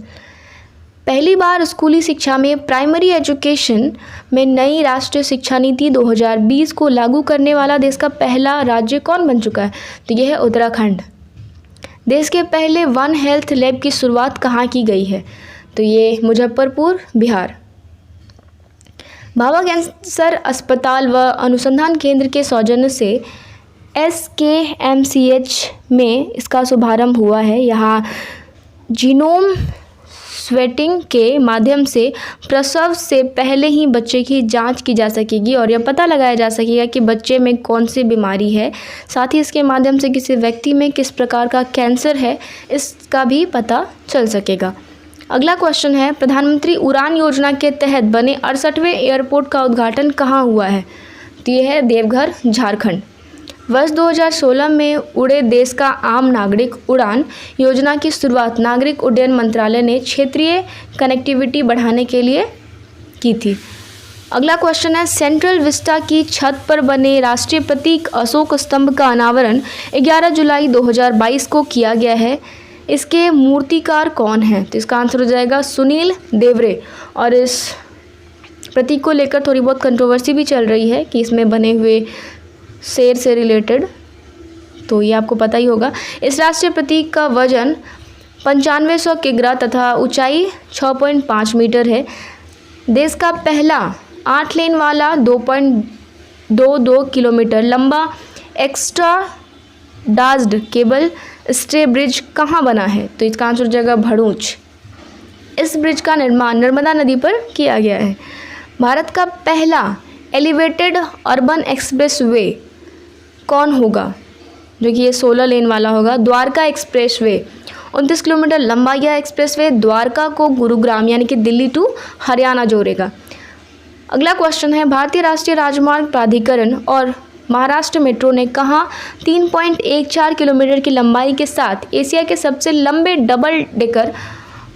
पहली बार स्कूली शिक्षा में प्राइमरी एजुकेशन में नई राष्ट्रीय शिक्षा नीति 2020 को लागू करने वाला देश का पहला राज्य कौन बन चुका है? तो यह है उत्तराखंड। देश के पहले वन हेल्थ लैब की शुरुआत कहाँ की गई है? तो ये मुजफ्फरपुर, बिहार। भाभा कैंसर अस्पताल व अनुसंधान केंद्र के सौजन्य से SKMCH में इसका शुभारंभ हुआ है। यहाँ जीनोम स्वेटिंग के माध्यम से प्रसव से पहले ही बच्चे की जांच की जा सकेगी और यह पता लगाया जा सकेगा कि बच्चे में कौन सी बीमारी है। साथ ही इसके माध्यम से किसी व्यक्ति में किस प्रकार का कैंसर है इसका भी पता चल सकेगा। अगला क्वेश्चन है, प्रधानमंत्री उड़ान योजना के तहत बने 68वें एयरपोर्ट का उद्घाटन कहाँ हुआ है? तो ये है देवघर, झारखंड। वर्ष 2016 में उड़े देश का आम नागरिक उड़ान योजना की शुरुआत नागरिक उड्डयन मंत्रालय ने क्षेत्रीय कनेक्टिविटी बढ़ाने के लिए की थी। अगला क्वेश्चन है, सेंट्रल विस्टा की छत पर बने राष्ट्रीय प्रतीक अशोक स्तंभ का अनावरण 11 जुलाई 2022 को किया गया है। इसके मूर्तिकार कौन है? तो इसका आंसर हो जाएगा सुनील देवरे। और इस प्रतीक को लेकर थोड़ी बहुत कंट्रोवर्सी भी चल रही है कि इसमें बने हुए शेर से रिलेटेड, तो ये आपको पता ही होगा। इस राष्ट्रीय प्रतीक का वजन 9500 किग्रा तथा ऊंचाई 6.5 मीटर है। देश का पहला 8 लेन वाला 2.22 किलोमीटर लंबा एक्स्ट्रा डाज्ड केबल स्टे ब्रिज कहाँ बना है? तो इसका आंसर हो जाएगा भरूच। इस ब्रिज का निर्माण नर्मदा नदी पर किया गया है। भारत का पहला एलिवेटेड अर्बन एक्सप्रेस वे कौन होगा? जो कि ये 16 लेन वाला होगा। द्वारका एक्सप्रेस वे 29 किलोमीटर लंबा यह एक्सप्रेस वे द्वारका को गुरुग्राम यानी कि दिल्ली टू हरियाणा जोड़ेगा। अगला क्वेश्चन है, भारतीय राष्ट्रीय राजमार्ग प्राधिकरण और महाराष्ट्र मेट्रो ने कहाँ 3.14 किलोमीटर की लंबाई के साथ एशिया के सबसे लंबे डबल डेकर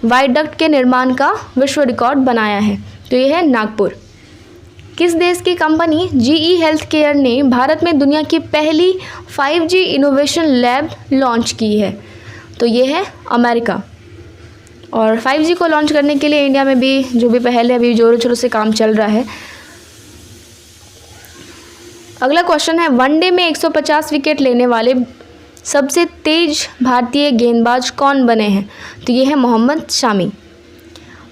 वायडक्ट के निर्माण का विश्व रिकॉर्ड बनाया है? तो ये है नागपुर। किस देश की कंपनी GE हेल्थ केयर ने भारत में दुनिया की पहली 5G इनोवेशन लैब लॉन्च की है? तो ये है अमेरिका। और 5G को लॉन्च करने के लिए इंडिया में भी जो भी पहले अभी जोरों शोरों से काम चल रहा है। अगला क्वेश्चन है, वनडे में 150 विकेट लेने वाले सबसे तेज भारतीय गेंदबाज कौन बने हैं? तो ये है मोहम्मद शामी।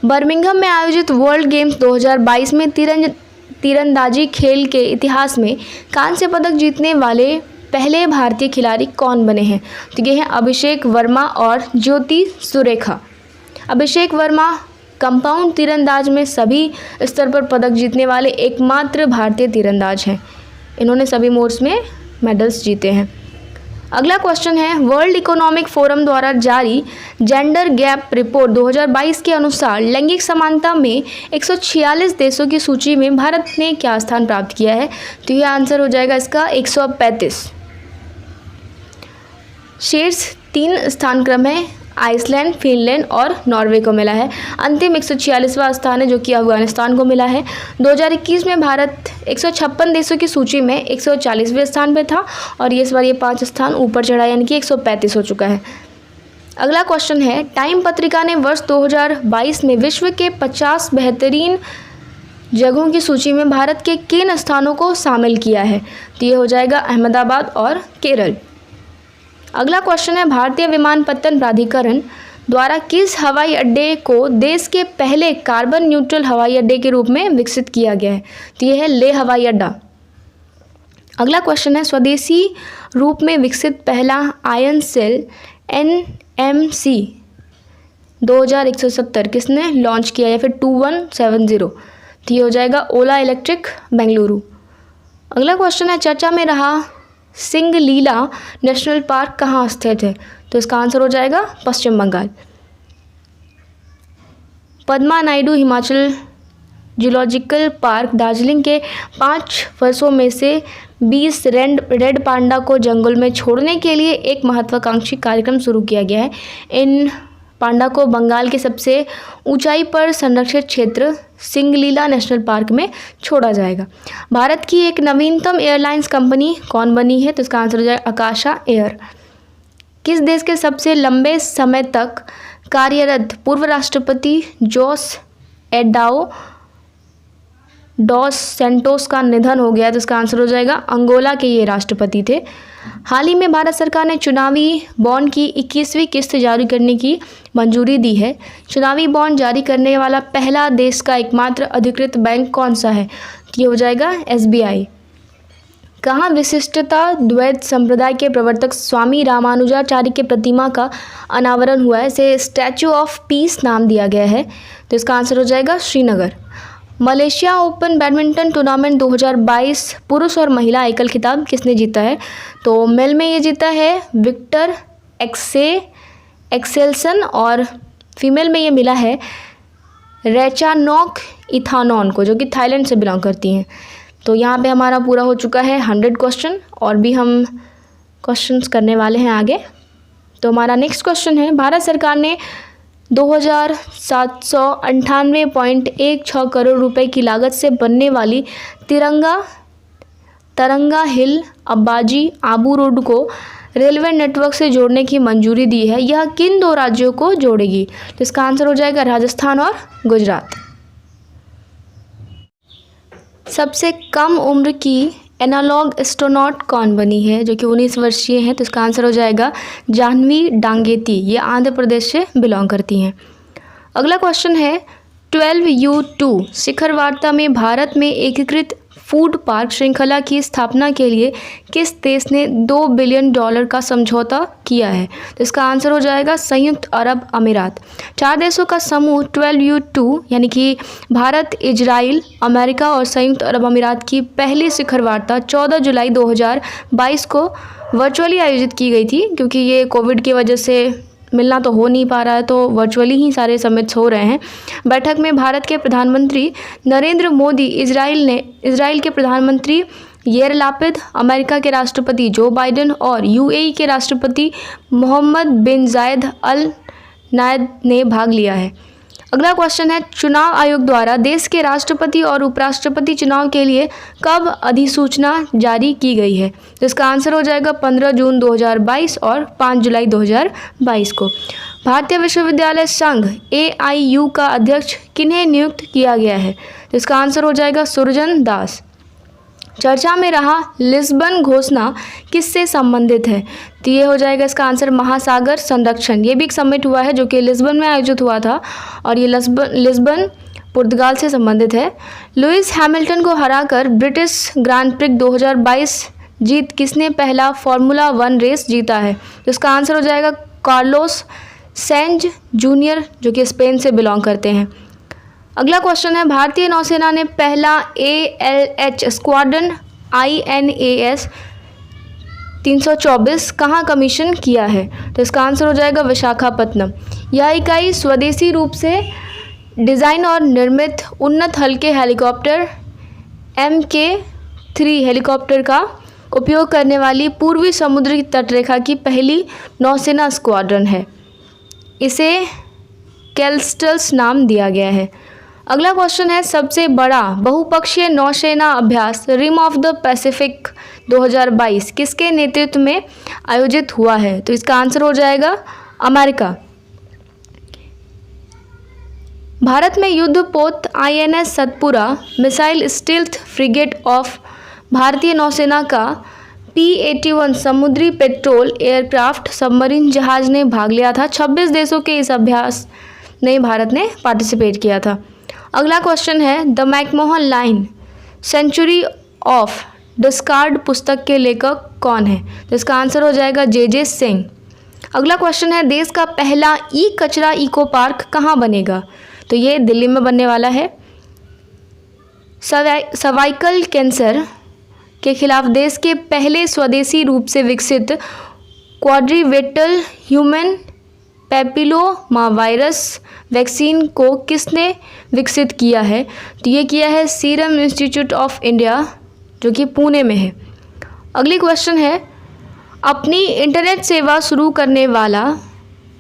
बर्मिंघम में आयोजित वर्ल्ड गेम्स 2022 में तीरंदाजी खेल के इतिहास में कांस्य पदक जीतने वाले पहले भारतीय खिलाड़ी कौन बने हैं? तो ये हैं अभिषेक वर्मा और ज्योति सुरेखा। अभिषेक वर्मा कंपाउंड तीरंदाज में सभी स्तर पर पदक जीतने वाले एकमात्र भारतीय तीरंदाज हैं। इन्होंने सभी मोड्स में मेडल्स जीते हैं। अगला क्वेश्चन है, वर्ल्ड इकोनॉमिक फोरम द्वारा जारी जेंडर गैप रिपोर्ट 2022 के अनुसार लैंगिक समानता में 146 देशों की सूची में भारत ने क्या स्थान प्राप्त किया है? तो यह आंसर हो जाएगा इसका 135। शीर्ष 3 स्थान क्रम है आइसलैंड, फिनलैंड और नॉर्वे को मिला है। अंतिम 146वां स्थान है जो कि अफगानिस्तान को मिला है। 2021 में भारत 156 देशों की सूची में 140वें स्थान पे था और इस बार ये 5 स्थान ऊपर चढ़ा यानी कि 135 हो चुका है। अगला क्वेश्चन है, टाइम पत्रिका ने वर्ष 2022 में विश्व के 50 बेहतरीन जगहों की सूची में भारत के किन स्थानों को शामिल किया है? तो ये हो जाएगा अहमदाबाद और केरल। अगला क्वेश्चन है, भारतीय विमानपत्तन प्राधिकरण द्वारा किस हवाई अड्डे को देश के पहले कार्बन न्यूट्रल हवाई अड्डे के रूप में विकसित किया गया है? तो यह है लेह हवाई अड्डा। अगला क्वेश्चन है, स्वदेशी रूप में विकसित पहला आयन सेल NMC 2170 किसने लॉन्च किया या फिर 2170? तो ये हो जाएगा ओला इलेक्ट्रिक बेंगलुरु। अगला क्वेश्चन है, चर्चा में रहा सिंगलीला नेशनल पार्क कहाँ स्थित है? तो इसका आंसर हो जाएगा पश्चिम बंगाल। पद्मा नायडू हिमाचल जूलॉजिकल पार्क दार्जिलिंग के 5 वर्षों में से 20 रेड पांडा को जंगल में छोड़ने के लिए एक महत्वाकांक्षी कार्यक्रम शुरू किया गया है। इन पांडा को बंगाल के सबसे ऊंचाई पर संरक्षित क्षेत्र सिंगलीला नेशनल पार्क में छोड़ा जाएगा। भारत की एक नवीनतम एयरलाइंस कंपनी कौन बनी है? तो इसका आंसर हो जाएगा आकाशा एयर। किस देश के सबसे लंबे समय तक कार्यरत पूर्व राष्ट्रपति जोस एडाओ डॉस सेंटोस का निधन हो गया? तो इसका आंसर हो जाएगा अंगोला के ये राष्ट्रपति थे। हाल ही में भारत सरकार ने चुनावी बॉन्ड की 21वीं किस्त जारी करने की मंजूरी दी है। चुनावी बॉन्ड जारी करने वाला पहला देश का एकमात्र अधिकृत बैंक कौन सा है? तो ये हो जाएगा SBI। कहाँ विशिष्टता द्वैत संप्रदाय के प्रवर्तक स्वामी रामानुजाचार्य की प्रतिमा का अनावरण हुआ है? इसे स्टैचू ऑफ पीस नाम दिया गया है। तो इसका आंसर हो जाएगा Srinagar. Malaysia open badminton tournament 2022 पुरुष और महिला एकल खिताब किसने जीता है? तो मेल में ये जीता है विक्टर एक्सेल्सन और फीमेल में ये मिला है रेचानोक इथानॉन को, जो कि थाईलैंड से बिलोंग करती हैं। तो यहाँ पे हमारा पूरा हो चुका है 100 क्वेश्चन, और भी हम क्वेश्चंस करने वाले हैं आगे। तो हमारा नेक्स्ट क्वेश्चन है, भारत सरकार ने 2798.16 करोड़ रुपए की लागत से बनने वाली तरंगा हिल अब्बाजी आबू रोड को रेलवे नेटवर्क से जोड़ने की मंजूरी दी है। यह किन 2 राज्यों को जोड़ेगी? तो इसका आंसर हो जाएगा राजस्थान और गुजरात। सबसे कम उम्र की एनालॉग एस्ट्रोनॉट कौन बनी है, जो कि 19 वर्षीय हैं? तो इसका आंसर हो जाएगा जाह्नवी डांगेती। ये आंध्र प्रदेश से बिलोंग करती हैं। अगला क्वेश्चन है 12U2 शिखर वार्ता में भारत में एकीकृत फूड पार्क श्रृंखला की स्थापना के लिए किस देश ने $2 बिलियन का समझौता किया है? तो इसका आंसर हो जाएगा संयुक्त अरब अमीरात। 4 देशों का समूह 12U2 यानी कि भारत, इजराइल, अमेरिका और संयुक्त अरब अमीरात की पहली शिखर वार्ता 14 जुलाई 2022 को वर्चुअली आयोजित की गई थी। क्योंकि ये कोविड की वजह से मिलना तो हो नहीं पा रहा है, तो वर्चुअली ही सारे समिट्स हो रहे हैं। बैठक में भारत के प्रधानमंत्री नरेंद्र मोदी, इजराइल के प्रधानमंत्री याइर लपिड, अमेरिका के राष्ट्रपति जो बाइडेन और UAE के राष्ट्रपति मोहम्मद बिन जायद अल नायद ने भाग लिया है। अगला क्वेश्चन है, चुनाव आयोग द्वारा देश के राष्ट्रपति और उपराष्ट्रपति चुनाव के लिए कब अधिसूचना जारी की गई है? तो इसका आंसर हो जाएगा 15 जून 2022 और 5 जुलाई 2022 को। भारतीय विश्वविद्यालय संघ AIU का अध्यक्ष किन्हें नियुक्त किया गया है? तो इसका आंसर हो जाएगा सुरजन दास। चर्चा में रहा लिस्बन घोषणा किससे संबंधित है? तो ये हो जाएगा इसका आंसर महासागर संरक्षण। ये भी एक समिट हुआ है जो कि लिस्बन में आयोजित हुआ था, और ये लिस्बन पुर्तगाल से संबंधित है। लुइस हैमिल्टन को हराकर ब्रिटिश ग्रांड प्रिक्स 2022 जीत किसने पहला फार्मूला 1 रेस जीता है? तो इसका आंसर हो जाएगा कार्लोस सेंज जूनियर, जो कि स्पेन से बिलोंग करते हैं। अगला क्वेश्चन है, भारतीय नौसेना ने पहला ALH स्क्वाड्रन INAS 324 कहाँ कमीशन किया है? तो इसका आंसर हो जाएगा विशाखापत्तनम। यह इकाई स्वदेशी रूप से डिज़ाइन और निर्मित उन्नत हल्के हेलीकॉप्टर MK3 हेलीकॉप्टर का उपयोग करने वाली पूर्वी समुद्री तटरेखा की पहली नौसेना स्क्वाड्रन है। इसे कैल्स्टल्स नाम दिया गया है। अगला क्वेश्चन है, सबसे बड़ा बहुपक्षीय नौसेना अभ्यास रिम ऑफ द पैसिफिक 2022 किसके नेतृत्व में आयोजित हुआ है? तो इसका आंसर हो जाएगा अमेरिका। भारत में युद्धपोत INS Satpura missile stealth frigate of भारतीय नौसेना का P-81 समुद्री पेट्रोल एयरक्राफ्ट सबमरीन जहाज ने भाग लिया था। 26 देशों के इस अभ्यास में भारत ने पार्टिसिपेट किया था। अगला क्वेश्चन है, the McMahon line century of discord पुस्तक के लेखक कौन है? तो इसका आंसर हो जाएगा JJ सिंह। अगला क्वेश्चन है, देश का पहला कचरा इको पार्क कहाँ बनेगा? तो ये दिल्ली में बनने वाला है। सर्वाइकल कैंसर के खिलाफ देश के पहले स्वदेशी रूप से विकसित क्वाड्रीवेटल ह्यूमन पैपिलोमावायरस वैक्सीन को किसने विकसित किया है? तो ये किया है सीरम इंस्टीट्यूट ऑफ इंडिया, जो कि पुणे में है। अगली क्वेश्चन है, अपनी इंटरनेट सेवा शुरू करने वाला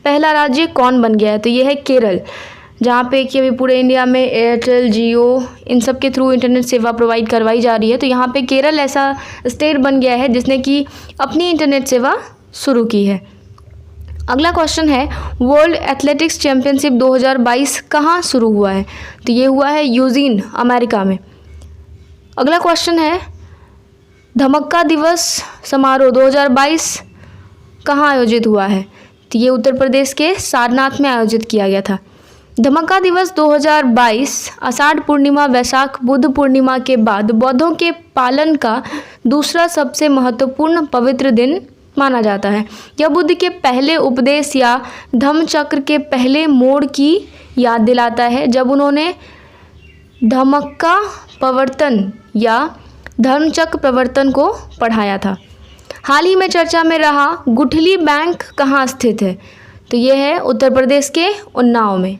पहला राज्य कौन बन गया है? तो ये है केरल, जहाँ पे कि अभी पूरे इंडिया में एयरटेल, जियो इन सब के थ्रू इंटरनेट सेवा प्रोवाइड करवाई जा रही है। तो यहाँ पे केरल ऐसा स्टेट बन गया है जिसने कि अपनी इंटरनेट सेवा शुरू की है। अगला क्वेश्चन है, वर्ल्ड एथलेटिक्स चैम्पियनशिप 2022 कहाँ शुरू हुआ है? तो ये हुआ है यूजीन, अमेरिका में। अगला क्वेश्चन है, धमक्का दिवस समारोह 2022 कहाँ आयोजित हुआ है? तो ये उत्तर प्रदेश के सारनाथ में आयोजित किया गया था। धमक्का दिवस 2022 आषाढ़ पूर्णिमा, वैशाख बुद्ध पूर्णिमा के बाद बौद्धों के पालन का दूसरा सबसे महत्वपूर्ण पवित्र दिन माना जाता है। यह बुद्ध के पहले उपदेश या धम्मचक्र के पहले मोड़ की याद दिलाता है, जब उन्होंने धम्मक्का प्रवर्तन या धर्मचक्र प्रवर्तन को पढ़ाया था। हाल ही में चर्चा में रहा गुठली बैंक कहाँ स्थित है? तो ये है उत्तर प्रदेश के उन्नाव में।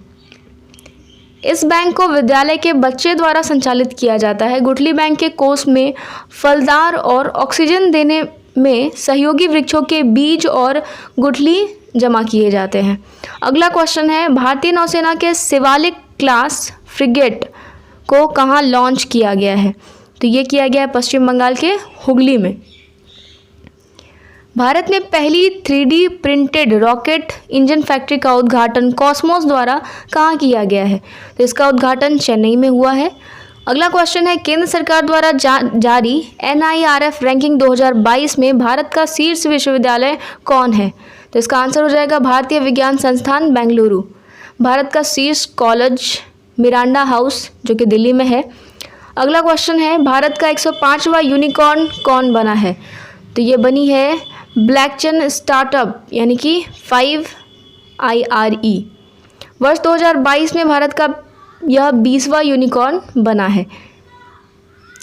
इस बैंक को विद्यालय के बच्चे द्वारा संचालित किया जाता है। गुठली बैंक के कोष में फलदार और ऑक्सीजन देने में सहयोगी वृक्षों के बीज और गुठली जमा किए जाते हैं। अगला क्वेश्चन है, भारतीय नौसेना के शिवालिक क्लास फ्रिगेट को कहाँ लॉन्च किया गया है? तो ये किया गया है पश्चिम बंगाल के हुगली में। भारत में पहली 3D printed rocket engine factory का उद्घाटन कॉस्मोस द्वारा कहाँ किया गया है? तो इसका उद्घाटन चेन्नई में हुआ है। अगला क्वेश्चन है, केंद्र सरकार द्वारा जारी NIRF रैंकिंग 2022 में भारत का शीर्ष विश्वविद्यालय कौन है? तो इसका आंसर हो जाएगा भारतीय विज्ञान संस्थान बेंगलुरु। भारत का शीर्ष कॉलेज मिरांडा हाउस, जो कि दिल्ली में है। अगला क्वेश्चन है, भारत का 105वां यूनिकॉर्न कौन बना है? तो ये बनी है ब्लैकचेन स्टार्टअप, यानी कि 5IRE। वर्ष 2022 में भारत का यह 20वां यूनिकॉर्न बना है।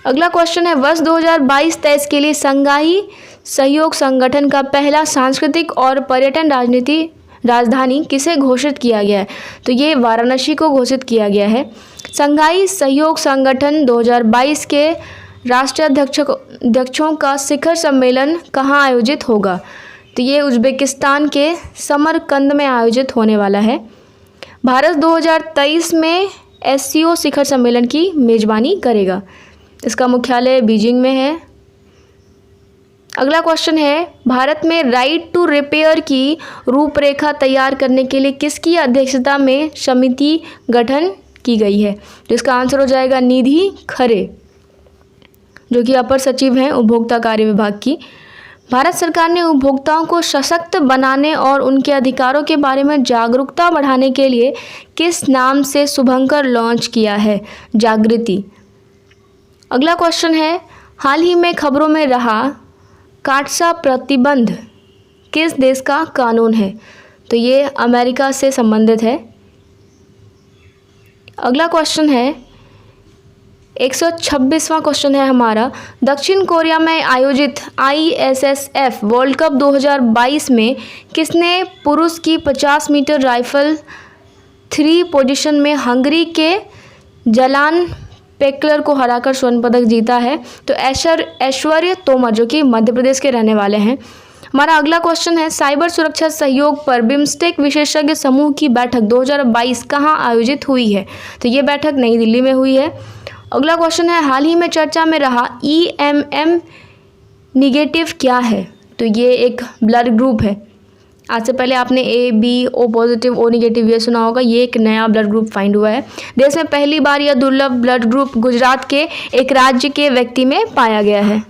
अगला क्वेश्चन है, वर्ष 2022-23 के लिए संघाई सहयोग संगठन का पहला सांस्कृतिक और पर्यटन राजधानी किसे घोषित किया गया है? तो ये वाराणसी को घोषित किया गया है। संघाई सहयोग संगठन 2022 के राष्ट्राध्यक्षों का शिखर सम्मेलन कहाँ आयोजित होगा? तो ये उज्बेकिस्तान के समरकंद में आयोजित होने वाला है। भारत 2023 में SCO शिखर सम्मेलन की मेजबानी करेगा। इसका मुख्यालय बीजिंग में है। अगला क्वेश्चन है, भारत में राइट टू रिपेयर की रूपरेखा तैयार करने के लिए किसकी अध्यक्षता में समिति गठन की गई है? तो इसका आंसर हो जाएगा निधि खरे, जो कि अपर सचिव हैं उपभोक्ता कार्य विभाग की। भारत सरकार ने उपभोक्ताओं को सशक्त बनाने और उनके अधिकारों के बारे में जागरूकता बढ़ाने के लिए किस नाम से शुभंकर लॉन्च किया है? जागृति। अगला क्वेश्चन है, हाल ही में खबरों में रहा काटसा प्रतिबंध किस देश का कानून है? तो ये अमेरिका से संबंधित है। अगला क्वेश्चन है, 126वां क्वेश्चन है हमारा, दक्षिण कोरिया में आयोजित ISSF वर्ल्ड कप 2022 में किसने पुरुष की 50 मीटर राइफल 3 पोजीशन में हंगरी के जलान पेकलर को हराकर स्वर्ण पदक जीता है? तो ऐश्वर्य तोमर, जो कि मध्य प्रदेश के रहने वाले हैं। हमारा अगला क्वेश्चन है, साइबर सुरक्षा सहयोग पर बिम्स्टेक विशेषज्ञ समूह की बैठक 2022 कहाँ आयोजित हुई है? तो ये बैठक नई दिल्ली में हुई है। अगला क्वेश्चन है, हाल ही में चर्चा में रहा EMM निगेटिव क्या है? तो ये एक ब्लड ग्रुप है। आज से पहले आपने A-B-O पॉजिटिव O निगेटिव ये सुना होगा। ये एक नया ब्लड ग्रुप फाइंड हुआ है। देश में पहली बार यह दुर्लभ ब्लड ग्रुप गुजरात के एक राज्य के व्यक्ति में पाया गया है।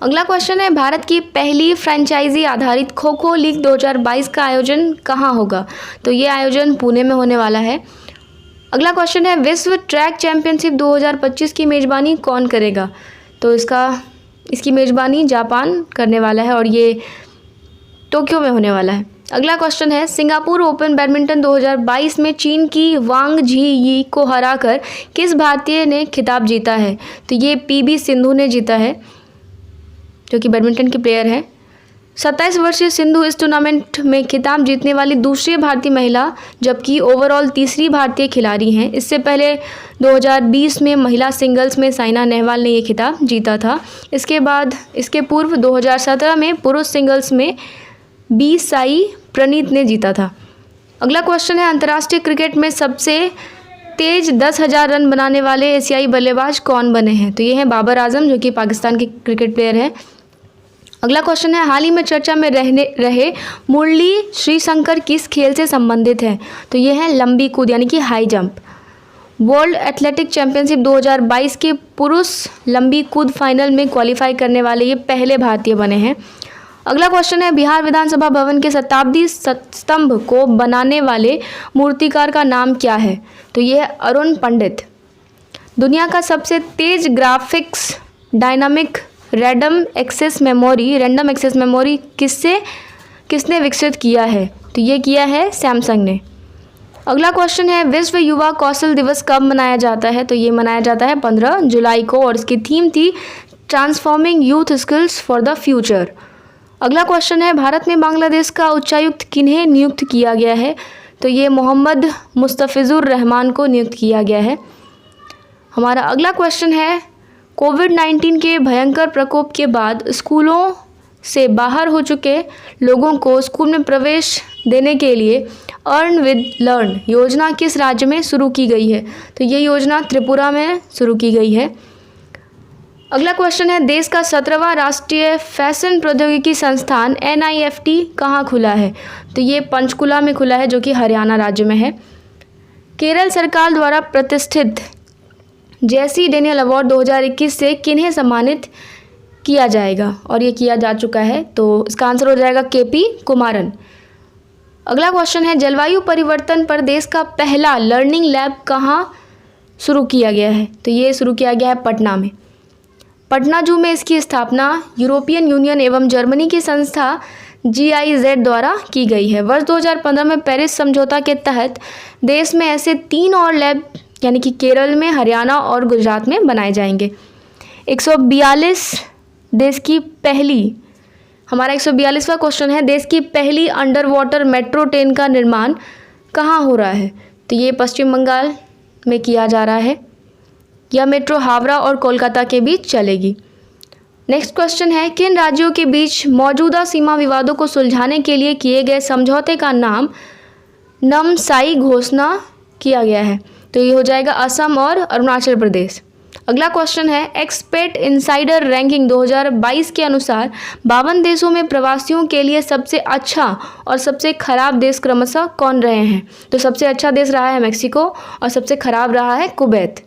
अगला क्वेश्चन है, भारत की पहली फ्रेंचाइजी आधारित खो खो लीग 2022 का आयोजन कहाँ होगा? तो ये आयोजन पुणे में होने वाला है। अगला क्वेश्चन है, विश्व ट्रैक चैंपियनशिप 2025 की मेज़बानी कौन करेगा? तो इसकी मेज़बानी जापान करने वाला है और ये टोक्यो में होने वाला है। अगला क्वेश्चन है, सिंगापुर ओपन बैडमिंटन 2022 में चीन की वांग झी यी को हराकर किस भारतीय ने खिताब जीता है? तो ये PB सिंधु ने जीता है, जो कि बैडमिंटन की प्लेयर है। 27 वर्षीय सिंधु इस टूर्नामेंट में खिताब जीतने वाली दूसरी भारतीय महिला जबकि ओवरऑल तीसरी भारतीय खिलाड़ी हैं। इससे पहले 2020 में महिला सिंगल्स में साइना नेहवाल ने ये खिताब जीता था। इसके पूर्व 2017 में पुरुष सिंगल्स में बी साई प्रणीत ने जीता था। अगला क्वेश्चन है, अंतर्राष्ट्रीय क्रिकेट में सबसे तेज 10,000 रन बनाने वाले एशियाई बल्लेबाज कौन बने हैं? तो ये हैं बाबर आजम, जो कि पाकिस्तान के क्रिकेट प्लेयर हैं। अगला क्वेश्चन है, हाल ही में चर्चा में रहे मुरली श्रीशंकर किस खेल से संबंधित हैं? तो ये है लंबी कूद यानी कि high jump. World athletic championship 2022 के पुरुष लंबी कूद फाइनल में क्वालिफाई करने वाले ये पहले भारतीय बने हैं। अगला क्वेश्चन है, बिहार विधानसभा भवन के शताब्दी स्तंभ को बनाने वाले मूर्तिकार का नाम क्या है? तो ये है अरुण पंडित। दुनिया का सबसे तेज graphics dynamic random access memory किसने विकसित किया है? तो ये किया है सैमसंग ने। अगला क्वेश्चन है, विश्व युवा कौशल दिवस कब मनाया जाता है? तो ये मनाया जाता है 15 जुलाई को और इसकी थीम थी transforming youth skills for the future. अगला क्वेश्चन है, भारत में बांग्लादेश का उच्चायुक्त किन्हें नियुक्त किया गया है? तो ये मोहम्मद मुस्तफिजुर रहमान को नियुक्त किया गया है। हमारा अगला क्वेश्चन है, कोविड-19 के भयंकर प्रकोप के बाद स्कूलों से बाहर हो चुके लोगों को स्कूल में प्रवेश देने के लिए अर्न विद लर्न योजना किस राज्य में शुरू की गई है? तो ये योजना त्रिपुरा में शुरू की गई है। अगला क्वेश्चन है, देश का 17वां राष्ट्रीय फैशन प्रौद्योगिकी संस्थान NIFT कहाँ खुला है? तो ये पंचकुला में खुला है, जो कि हरियाणा राज्य में है। केरल सरकार द्वारा प्रतिष्ठित जेसी डेनियल अवार्ड 2021 से किन्हें सम्मानित किया जाएगा? और ये किया जा चुका है, तो इसका आंसर हो जाएगा KP कुमारन। अगला क्वेश्चन है, जलवायु परिवर्तन पर देश का पहला लर्निंग लैब कहाँ शुरू किया गया है? तो ये शुरू किया गया है पटना में। पटना जू में इसकी स्थापना यूरोपियन यूनियन एवं जर्मनी की संस्था GIZ द्वारा की गई है। वर्ष 2015 में पेरिस समझौता के तहत देश में ऐसे 3 और लैब यानी कि केरल में, हरियाणा और गुजरात में बनाए जाएंगे। 142वां क्वेश्चन है, देश की पहली अंडर वाटर मेट्रो ट्रेन का निर्माण कहाँ हो रहा है? तो ये पश्चिम बंगाल में किया जा रहा है। यह मेट्रो हावड़ा और कोलकाता के बीच चलेगी। नेक्स्ट क्वेश्चन है, किन राज्यों के बीच मौजूदा सीमा विवादों को सुलझाने के लिए किए गए समझौते का नाम नामसाई घोषणा किया गया है? तो ये हो जाएगा असम और अरुणाचल प्रदेश। अगला क्वेश्चन है, एक्सपेट इनसाइडर रैंकिंग 2022 के अनुसार 52 देशों में प्रवासियों के लिए सबसे अच्छा और सबसे खराब देश क्रमशः कौन रहे हैं? तो सबसे अच्छा देश रहा है मेक्सिको और सबसे खराब रहा है कुवैत।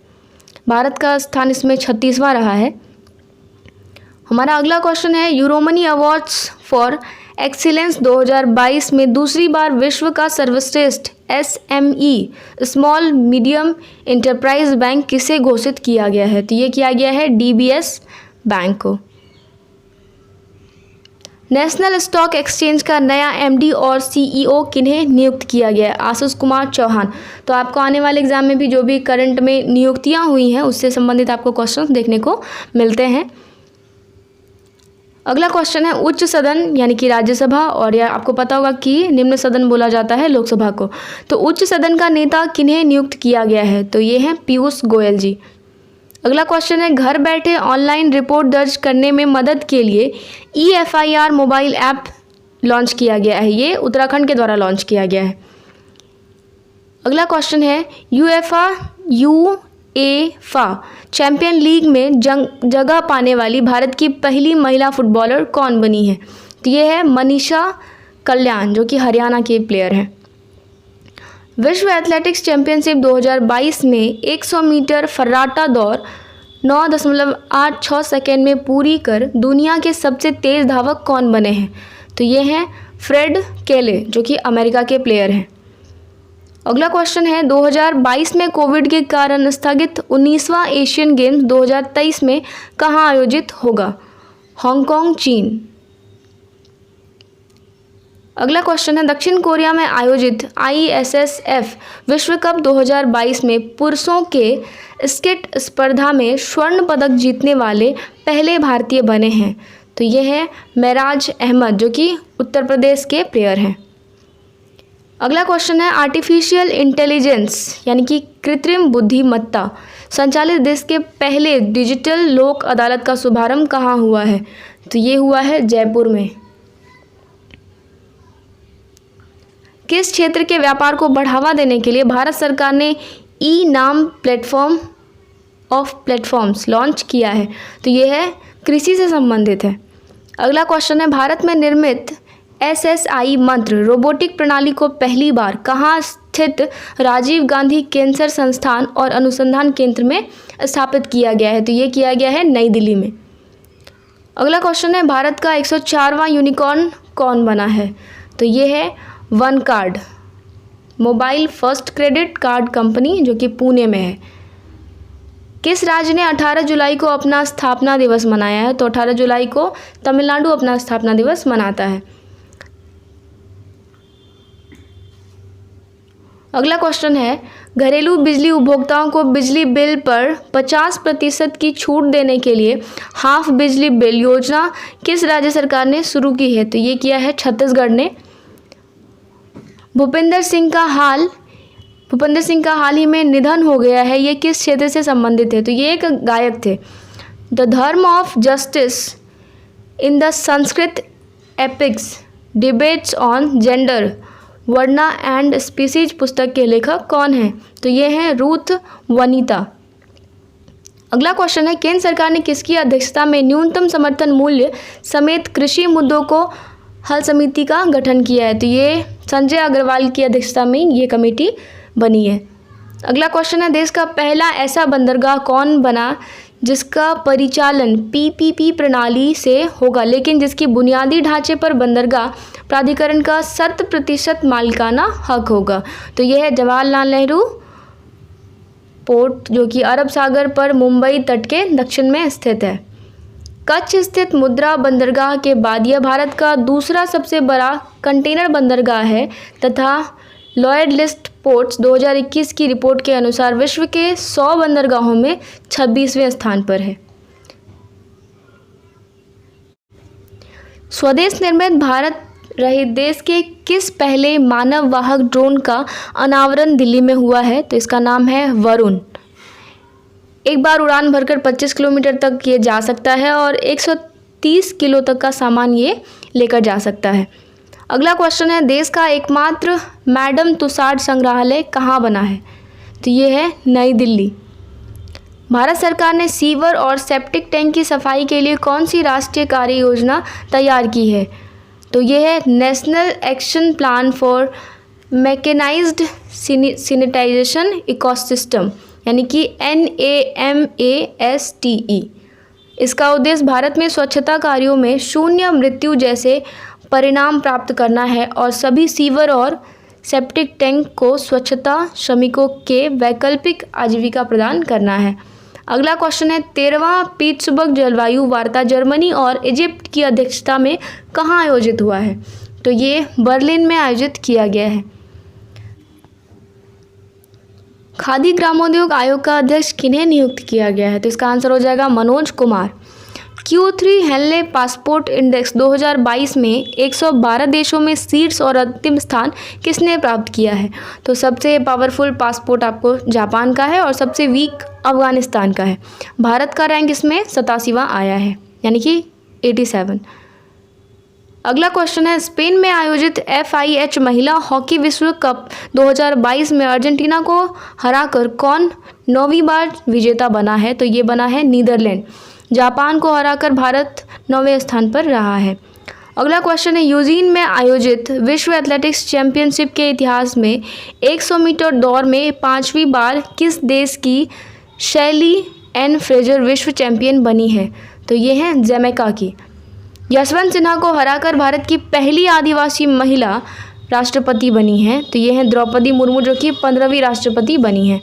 भारत का स्थान इसमें 36वां रहा है। हमारा अगला क्वेश्चन है, यूरोमनी अवार्ड्स फॉर एक्सीलेंस 2022 में दूसरी बार विश्व का सर्वश्रेष्ठ SME small medium enterprise bank किसे घोषित किया गया है? तो ये किया गया है DBS बैंक को। नेशनल स्टॉक एक्सचेंज का नया MD और CEO किन्हें नियुक्त किया गया है? आशीष कुमार चौहान। तो आपको आने वाले एग्जाम में भी जो भी करंट में नियुक्तियां हुई हैं उससे संबंधित आपको क्वेश्चन देखने को मिलते हैं। अगला क्वेश्चन है, उच्च सदन यानी कि राज्यसभा और या आपको पता होगा कि निम्न सदन बोला जाता है लोकसभा को। तो उच्च सदन का नेता किन्हें नियुक्त किया गया है? तो ये हैं पीयूष गोयल जी। अगला क्वेश्चन है, घर बैठे ऑनलाइन रिपोर्ट दर्ज करने में मदद के लिए eFIR मोबाइल ऐप लॉन्च किया गया है। ये उत्तराखंड के द्वारा लॉन्च किया गया है। अगला क्वेश्चन है, UEFA चैंपियन लीग में जगह पाने वाली भारत की पहली महिला फुटबॉलर कौन बनी है? तो ये है मनीषा कल्याण, जो कि हरियाणा के प्लेयर हैं। विश्व एथलेटिक्स चैंपियनशिप 2022 में 100 मीटर फर्राटा दौड़ 9.86 सेकेंड में पूरी कर दुनिया के सबसे तेज़ धावक कौन बने हैं? तो ये हैं फ्रेड केले, जो कि अमेरिका के प्लेयर हैं। अगला क्वेश्चन है, 2022 में कोविड के कारण स्थगित 19वां एशियन गेम्स 2023 में कहाँ आयोजित होगा? हांगकांग, चीन। अगला क्वेश्चन है, दक्षिण कोरिया में आयोजित ISSF विश्व कप 2022 में पुरुषों के स्केट स्पर्धा में स्वर्ण पदक जीतने वाले पहले भारतीय बने हैं? तो ये है मेराज अहमद, जो कि उत्तर प्रदेश के प्लेयर हैं। अगला क्वेश्चन है, आर्टिफिशियल इंटेलिजेंस यानी कि कृत्रिम बुद्धिमत्ता संचालित देश के पहले डिजिटल लोक अदालत का शुभारंभ कहाँ हुआ है? तो ये हुआ है जयपुर में। किस क्षेत्र के व्यापार को बढ़ावा देने के लिए भारत सरकार ने ई नाम प्लेटफॉर्म ऑफ प्लेटफॉर्म्स लॉन्च किया है? तो ये है कृषि से संबंधित है। अगला क्वेश्चन है, भारत में निर्मित SSI मंत्र रोबोटिक प्रणाली को पहली बार कहाँ स्थित राजीव गांधी कैंसर संस्थान और अनुसंधान केंद्र में स्थापित किया गया है? तो ये किया गया है नई दिल्ली में। अगला क्वेश्चन है, भारत का 104वां यूनिकॉर्न कौन बना है? तो ये है one card mobile first credit card company, जो कि पुणे में है। किस राज्य ने 18 जुलाई को अपना स्थापना दिवस मनाया है? तो 18 जुलाई को तमिलनाडु अपना स्थापना दिवस मनाता है। अगला क्वेश्चन है, घरेलू बिजली उपभोक्ताओं को बिजली बिल पर 50% की छूट देने के लिए हाफ बिजली बिल योजना किस राज्य सरकार ने शुरू की है? तो ये किया है छत्तीसगढ़ ने। भूपेंद्र सिंह का हाल ही में निधन हो गया है, ये किस क्षेत्र से संबंधित है? तो ये एक गायक थे। The dharma of justice in the Sanskrit epics debates on gender varna and species पुस्तक के लेखक कौन हैं? तो ये हैं रूथ वनीता। अगला क्वेश्चन है, केंद्र सरकार ने किसकी अध्यक्षता में न्यूनतम समर्थन मूल्य समेत कृषि मुद्दों को हल समिति का गठन किया है? तो ये संजय अग्रवाल की अध्यक्षता में ये कमेटी बनी है। अगला क्वेश्चन है, देश का पहला ऐसा बंदरगाह कौन बना जिसका परिचालन PPP प्रणाली से होगा, लेकिन जिसकी बुनियादी ढांचे पर बंदरगाह प्राधिकरण का 100% मालिकाना हक होगा? तो यह है जवाहरलाल नेहरू पोर्ट, जो कि अरब सागर पर मुंबई तट के दक्षिण में स्थित है। कच्छ स्थित मुद्रा बंदरगाह के बाद यह भारत का दूसरा सबसे बड़ा कंटेनर बंदरगाह है तथा लॉयड लिस्ट पोर्ट्स 2021 की रिपोर्ट के अनुसार विश्व के 100 बंदरगाहों में 26वें स्थान पर है। स्वदेश निर्मित भारत रहित देश के किस पहले मानव वाहक ड्रोन का अनावरण दिल्ली में हुआ है? तो इसका नाम है वरुण। एक बार उड़ान भरकर 25 किलोमीटर तक ये जा सकता है और 130 किलो तक का सामान ये लेकर जा सकता है। अगला क्वेश्चन है, देश का एकमात्र मैडम तुसाड संग्रहालय कहाँ बना है? तो ये है नई दिल्ली। भारत सरकार ने सीवर और सेप्टिक टैंक की सफाई के लिए कौन सी राष्ट्रीय कार्य योजना तैयार की है? तो ये है national action plan for mechanised sanitisation ecosystem यानी कि NAMASTE। इसका उद्देश्य भारत में स्वच्छता कार्यों में शून्य मृत्यु जैसे परिणाम प्राप्त करना है और सभी सीवर और सेप्टिक टैंक को स्वच्छता श्रमिकों के वैकल्पिक आजीविका प्रदान करना है। अगला क्वेश्चन है, 13वां पीट्सबर्ग जलवायु वार्ता जर्मनी और इजिप्ट की अध्यक्षता में कहाँ आयोजित हुआ है? तो ये बर्लिन में आयोजित किया गया है। खादी ग्रामोद्योग आयोग का अध्यक्ष किन्हें नियुक्त किया गया है? तो इसका आंसर हो जाएगा Manoj Kumar. Q3 Henley passport index 2022 में 112 देशों में शीर्ष और अंतिम स्थान किसने प्राप्त किया है? तो सबसे पावरफुल पासपोर्ट आपको जापान का है और सबसे वीक अफगानिस्तान का है। भारत का रैंक इसमें 87वां आया है, यानी कि 87। अगला क्वेश्चन है, स्पेन में आयोजित FIH महिला हॉकी विश्व कप 2022 में अर्जेंटीना को हराकर कौन 9वीं बार विजेता बना है? तो ये बना है नीदरलैंड। जापान को हराकर भारत 9वें स्थान पर रहा है। अगला क्वेश्चन है, यूजीन में आयोजित विश्व एथलेटिक्स चैंपियनशिप के इतिहास में 100 मीटर दौड़ में 5वीं बार किस देश की शैली एन फ्रेजर विश्व चैंपियन बनी है? तो ये है जमैका की। यशवंत सिन्हा को हराकर भारत की पहली आदिवासी महिला राष्ट्रपति बनी हैं। तो ये हैं द्रौपदी मुर्मू, जो कि 15वीं राष्ट्रपति बनी हैं।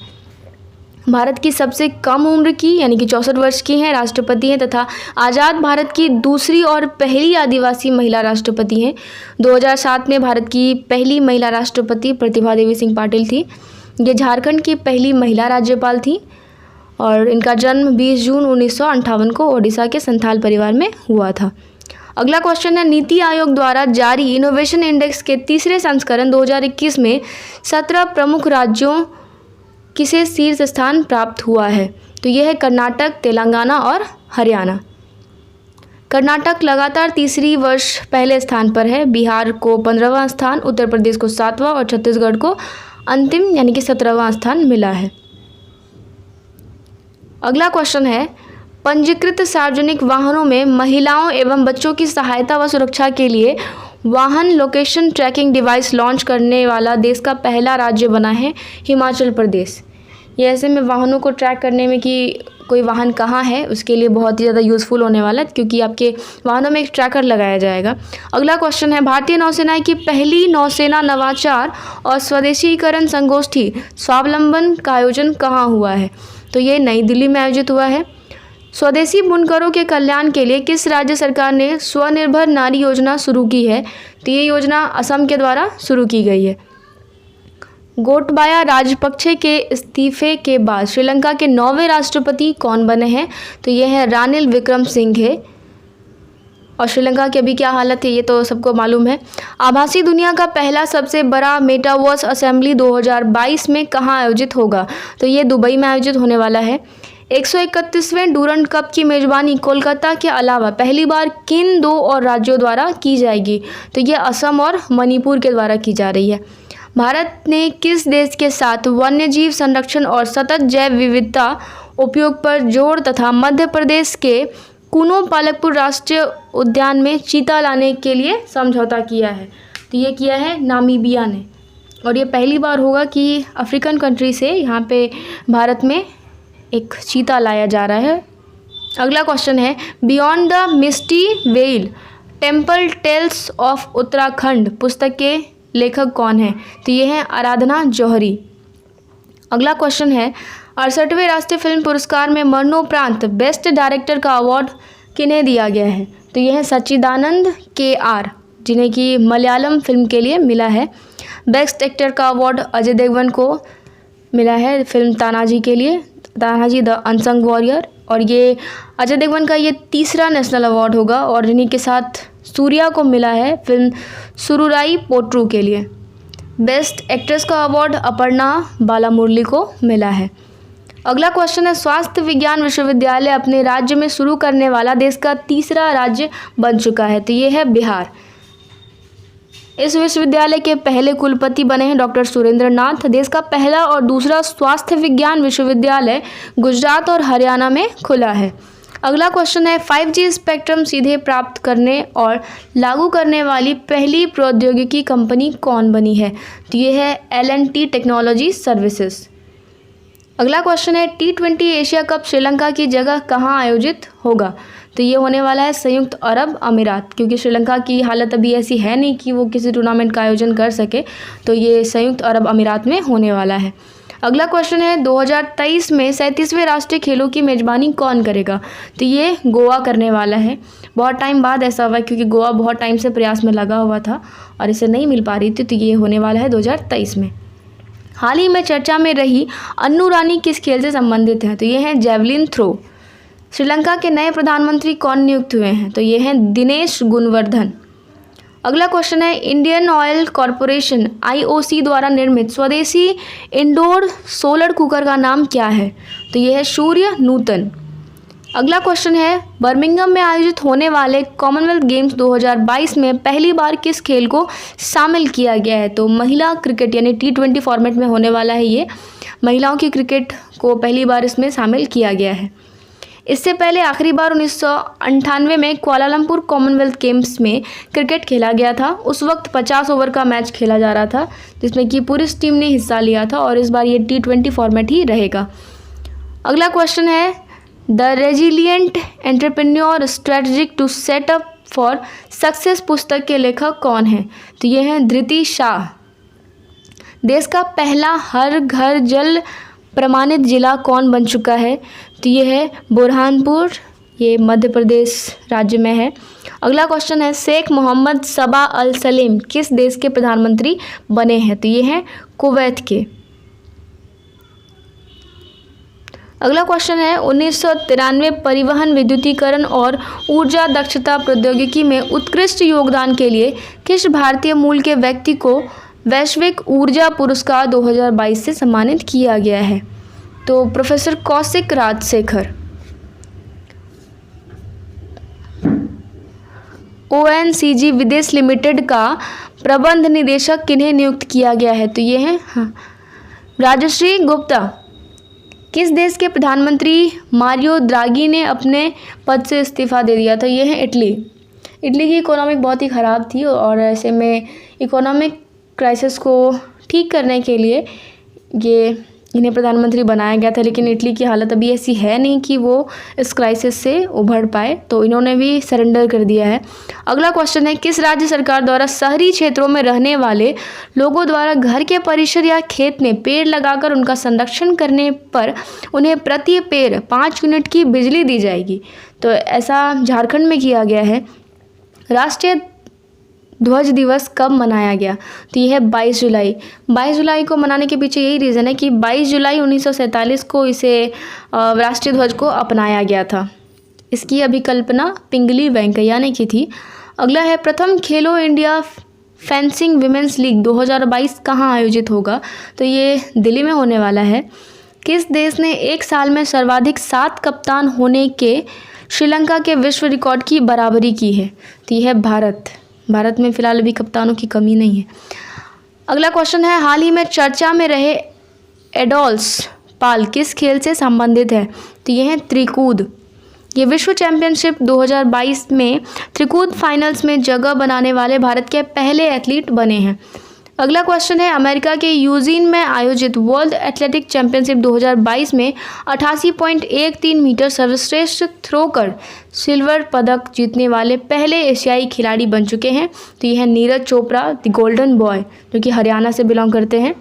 भारत की सबसे कम उम्र की यानी कि 64 वर्ष की हैं राष्ट्रपति हैं तथा आज़ाद भारत की दूसरी और पहली आदिवासी महिला राष्ट्रपति हैं। 2007 में भारत की पहली महिला राष्ट्रपति प्रतिभा देवी सिंह पाटिल थी। ये झारखंड की पहली महिला राज्यपाल थी और इनका जन्म 20 जून 1958 को ओडिशा के संथाल परिवार में हुआ था। अगला क्वेश्चन है, नीति आयोग द्वारा जारी इनोवेशन इंडेक्स के तीसरे संस्करण 2021 में 17 प्रमुख राज्यों किसे शीर्ष स्थान प्राप्त हुआ है? तो यह है कर्नाटक, तेलंगाना और हरियाणा। कर्नाटक लगातार तीसरी वर्ष पहले स्थान पर है, बिहार को 15वां स्थान, उत्तर प्रदेश को 7वां और छत्तीसगढ़ को अंतिम यानी कि 17वां स्थान मिला है। अगला क्वेश्चन है, पंजीकृत सार्वजनिक वाहनों में महिलाओं एवं बच्चों की सहायता व सुरक्षा के लिए वाहन लोकेशन ट्रैकिंग डिवाइस लॉन्च करने वाला देश का पहला राज्य बना है हिमाचल प्रदेश। ये ऐसे में वाहनों को ट्रैक करने में कि कोई वाहन कहाँ है उसके लिए बहुत ही ज़्यादा यूज़फुल होने वाला है, क्योंकि आपके वाहनों में एक ट्रैकर लगाया जाएगा। अगला क्वेश्चन है, भारतीय नौसेना की पहली नौसेना नवाचार और स्वदेशीकरण संगोष्ठी स्वावलंबन का आयोजन कहाँ हुआ है? तो ये नई दिल्ली में आयोजित हुआ है। स्वदेशी बुनकरों के कल्याण के लिए किस राज्य सरकार ने स्वनिर्भर नारी योजना शुरू की है? तो ये योजना असम के द्वारा शुरू की गई है। गोटबाया राजपक्षे के इस्तीफे के बाद श्रीलंका के 9वें राष्ट्रपति कौन बने हैं? तो ये है रानिल विक्रमसिंघे। और श्रीलंका की अभी क्या हालत है ये तो सबको मालूम है। आभासी दुनिया का पहला सबसे बड़ा मेटावर्स असेंबली 2022 में कहाँ आयोजित होगा? तो ये दुबई में आयोजित होने वाला है। 131वें डूरंड कप की मेज़बानी कोलकाता के अलावा पहली बार किन 2 और राज्यों द्वारा की जाएगी? तो ये असम और मणिपुर के द्वारा की जा रही है। भारत ने किस देश के साथ वन्यजीव संरक्षण और सतत जैव विविधता उपयोग पर जोर तथा मध्य प्रदेश के कुनो पालकपुर राष्ट्रीय उद्यान में चीता लाने के लिए समझौता किया है? तो ये किया है नामीबिया ने, और ये पहली बार होगा कि अफ्रीकन कंट्री से यहाँ पे भारत में एक चीता लाया जा रहा है। अगला क्वेश्चन है, beyond the misty veil temple tales of Uttarakhand पुस्तक के लेखक कौन है? तो ये है आराधना जौहरी। अगला क्वेश्चन है, 68वें राष्ट्रीय फिल्म पुरस्कार में मरणोपरांत बेस्ट डायरेक्टर का अवार्ड किन्हें दिया गया है? तो यह है सच्चिदानंद के.आर. जिन्हें कि मलयालम फिल्म के लिए मिला है। बेस्ट एक्टर का अवार्ड अजय देवगन को मिला है फिल्म तानाजी के लिए, तानाजी द अनसंग वॉरियर। और ये अजय देवगन का ये तीसरा नेशनल अवार्ड होगा, और इन्हीं के साथ सूर्या को मिला है फिल्म सुरुराई पोट्रू के लिए। बेस्ट एक्ट्रेस का अवार्ड अपर्णा बालामुरली को मिला है। अगला क्वेश्चन है, स्वास्थ्य विज्ञान विश्वविद्यालय अपने राज्य में शुरू करने वाला देश का तीसरा राज्य बन चुका है। तो ये है बिहार। इस विश्वविद्यालय के पहले कुलपति बने हैं डॉक्टर सुरेंद्र नाथ। देश का पहला और दूसरा स्वास्थ्य विज्ञान विश्वविद्यालय गुजरात और हरियाणा में खुला है। अगला क्वेश्चन है, 5G स्पेक्ट्रम सीधे प्राप्त करने और लागू करने वाली पहली प्रौद्योगिकी कंपनी कौन बनी है? तो ये है L&T टेक्नोलॉजी सर्विसेज। अगला क्वेश्चन है, T20 एशिया कप श्रीलंका की जगह कहाँ आयोजित होगा? तो ये होने वाला है संयुक्त अरब अमीरात, क्योंकि श्रीलंका की हालत अभी ऐसी है नहीं कि वो किसी टूर्नामेंट का आयोजन कर सके, तो ये संयुक्त अरब अमीरात में होने वाला है। अगला क्वेश्चन है, 2023 में 37वें राष्ट्रीय खेलों की मेज़बानी कौन करेगा? तो ये गोवा करने वाला है। बहुत टाइम बाद ऐसा हुआ क्योंकि गोवा बहुत टाइम से प्रयास में लगा हुआ था और इसे नहीं मिल पा रही थी, तो ये होने वाला है 2023 में। हाल ही में चर्चा में रही अन्नू रानी किस खेल से संबंधित हैं? तो ये हैं जेवलिन थ्रो। श्रीलंका के नए प्रधानमंत्री कौन नियुक्त हुए हैं? तो ये हैं दिनेश गुणवर्धन। अगला क्वेश्चन है, इंडियन ऑयल कॉरपोरेशन IOC द्वारा निर्मित स्वदेशी इंडोर सोलर कुकर का नाम क्या है? तो ये है सूर्य नूतन। अगला क्वेश्चन है, बर्मिंघम में आयोजित होने वाले कॉमनवेल्थ गेम्स 2022 में पहली बार किस खेल को शामिल किया गया है? तो महिला क्रिकेट यानी T20 फॉर्मेट में होने वाला है ये। महिलाओं की क्रिकेट को पहली बार इसमें शामिल किया गया है। इससे पहले आखिरी बार 1998 में कुआलालंपुर कॉमनवेल्थ गेम्स में क्रिकेट खेला गया था। उस वक्त 50 ओवर का मैच खेला जा रहा था जिसमें कि पूरी टीम ने हिस्सा लिया था, और इस बार ये T20 फॉर्मेट ही रहेगा। अगला क्वेश्चन है, the resilient entrepreneur strategic to set up for success पुस्तक के लेखक कौन है? तो ये हैं धृति शाह। देश का पहला हर घर जल प्रमाणित जिला कौन बन चुका है? तो ये है बुरहानपुर, ये मध्य प्रदेश राज्य में है। अगला क्वेश्चन है, शेख मोहम्मद सबा अल सलेम किस देश के प्रधानमंत्री बने हैं? तो ये हैं कुवैत के। अगला क्वेश्चन है 1993 परिवहन विद्युतीकरण और ऊर्जा दक्षता प्रौद्योगिकी में उत्कृष्ट योगदान के लिए किस भारतीय मूल के व्यक्ति को वैश्विक ऊर्जा पुरस्कार 2022 से सम्मानित किया गया है? तो प्रोफेसर कौशिक राजशेखर। ONGC विदेश लिमिटेड का प्रबंध निदेशक किन्हें नियुक्त किया गया है? तो ये है राजश्री गुप्ता। किस देश के प्रधानमंत्री मारियो द्रागी ने अपने पद से इस्तीफा दे दिया? तो ये है इटली। इटली की इकोनॉमिक बहुत ही ख़राब थी और ऐसे में इकोनॉमिक क्राइसिस को ठीक करने के लिए इन्हें प्रधानमंत्री बनाया गया था, लेकिन इटली की हालत अभी ऐसी है नहीं कि वो इस क्राइसिस से उभर पाए, तो इन्होंने भी सरेंडर कर दिया है। अगला क्वेश्चन है किस राज्य सरकार द्वारा शहरी क्षेत्रों में रहने वाले लोगों द्वारा घर के परिसर या खेत में पेड़ लगाकर उनका संरक्षण करने पर उन्हें प्रति पेड़ 5 यूनिट की बिजली दी जाएगी? तो ऐसा झारखंड में किया गया है। राष्ट्रीय ध्वज दिवस कब मनाया गया? तो यह है 22 जुलाई। 22 जुलाई को मनाने के पीछे यही रीज़न है कि 22 जुलाई 1947 को इसे राष्ट्रीय ध्वज को अपनाया गया था। इसकी अभिकल्पना पिंगली वेंकैया ने की थी। अगला है प्रथम खेलो इंडिया फेंसिंग विमेंस लीग 2022 कहाँ आयोजित होगा? तो ये दिल्ली में होने वाला है। किस देश ने एक साल में सर्वाधिक 7 कप्तान होने के श्रीलंका के विश्व रिकॉर्ड की बराबरी की है? तो यह है भारत। भारत में फिलहाल अभी कप्तानों की कमी नहीं है। अगला क्वेश्चन है हाल ही में चर्चा में रहे एडोल्स पाल किस खेल से संबंधित है? तो ये है त्रिकूद। ये विश्व चैंपियनशिप 2022 में त्रिकूद फाइनल्स में जगह बनाने वाले भारत के पहले एथलीट बने हैं। अगला क्वेश्चन है अमेरिका के यूजीन में आयोजित वर्ल्ड एथलेटिक चैंपियनशिप 2022 में 88.13 मीटर सर्वश्रेष्ठ थ्रो कर सिल्वर पदक जीतने वाले पहले एशियाई खिलाड़ी बन चुके हैं। तो यह है Neeraj Chopra the golden boy, जो कि हरियाणा से बिलोंग करते हैं।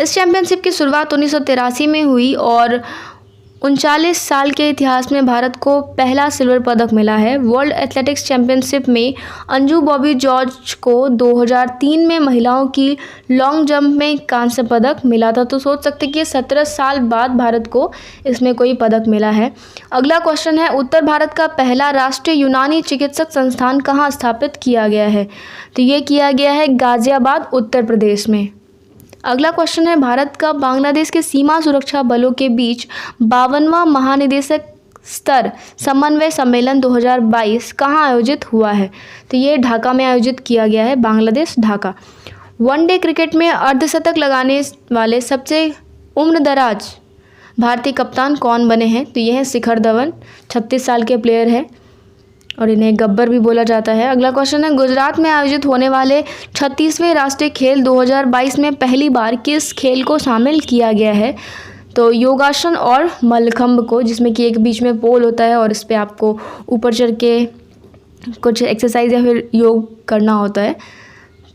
इस चैंपियनशिप की शुरुआत 1983 में हुई और 39 साल के इतिहास में भारत को पहला सिल्वर पदक मिला है। वर्ल्ड एथलेटिक्स चैंपियनशिप में अंजू बॉबी जॉर्ज को 2003 में महिलाओं की लॉन्ग जंप में कांस्य पदक मिला था। तो सोच सकते कि 17 साल बाद भारत को इसमें कोई पदक मिला है। अगला क्वेश्चन है उत्तर भारत का पहला राष्ट्रीय यूनानी चिकित्सक संस्थान कहाँ स्थापित किया गया है? तो ये किया गया है गाजियाबाद उत्तर प्रदेश में। अगला क्वेश्चन है भारत का बांग्लादेश के सीमा सुरक्षा बलों के बीच 52वां महानिदेशक स्तर समन्वय सम्मेलन 2022 कहाँ आयोजित हुआ है? तो ये ढाका में आयोजित किया गया है, बांग्लादेश ढाका। वनडे क्रिकेट में अर्धशतक लगाने वाले सबसे उम्रदराज भारतीय कप्तान कौन बने हैं? तो ये है शिखर धवन, 36 साल के प्लेयर है और इन्हें गब्बर भी बोला जाता है। अगला क्वेश्चन है गुजरात में आयोजित होने वाले 36वें राष्ट्रीय खेल 2022 में पहली बार किस खेल को शामिल किया गया है? तो योगासन और मल्लखंब को, जिसमें कि एक बीच में पोल होता है और इस पर आपको ऊपर चढ़ के कुछ एक्सरसाइज या फिर योग करना होता है।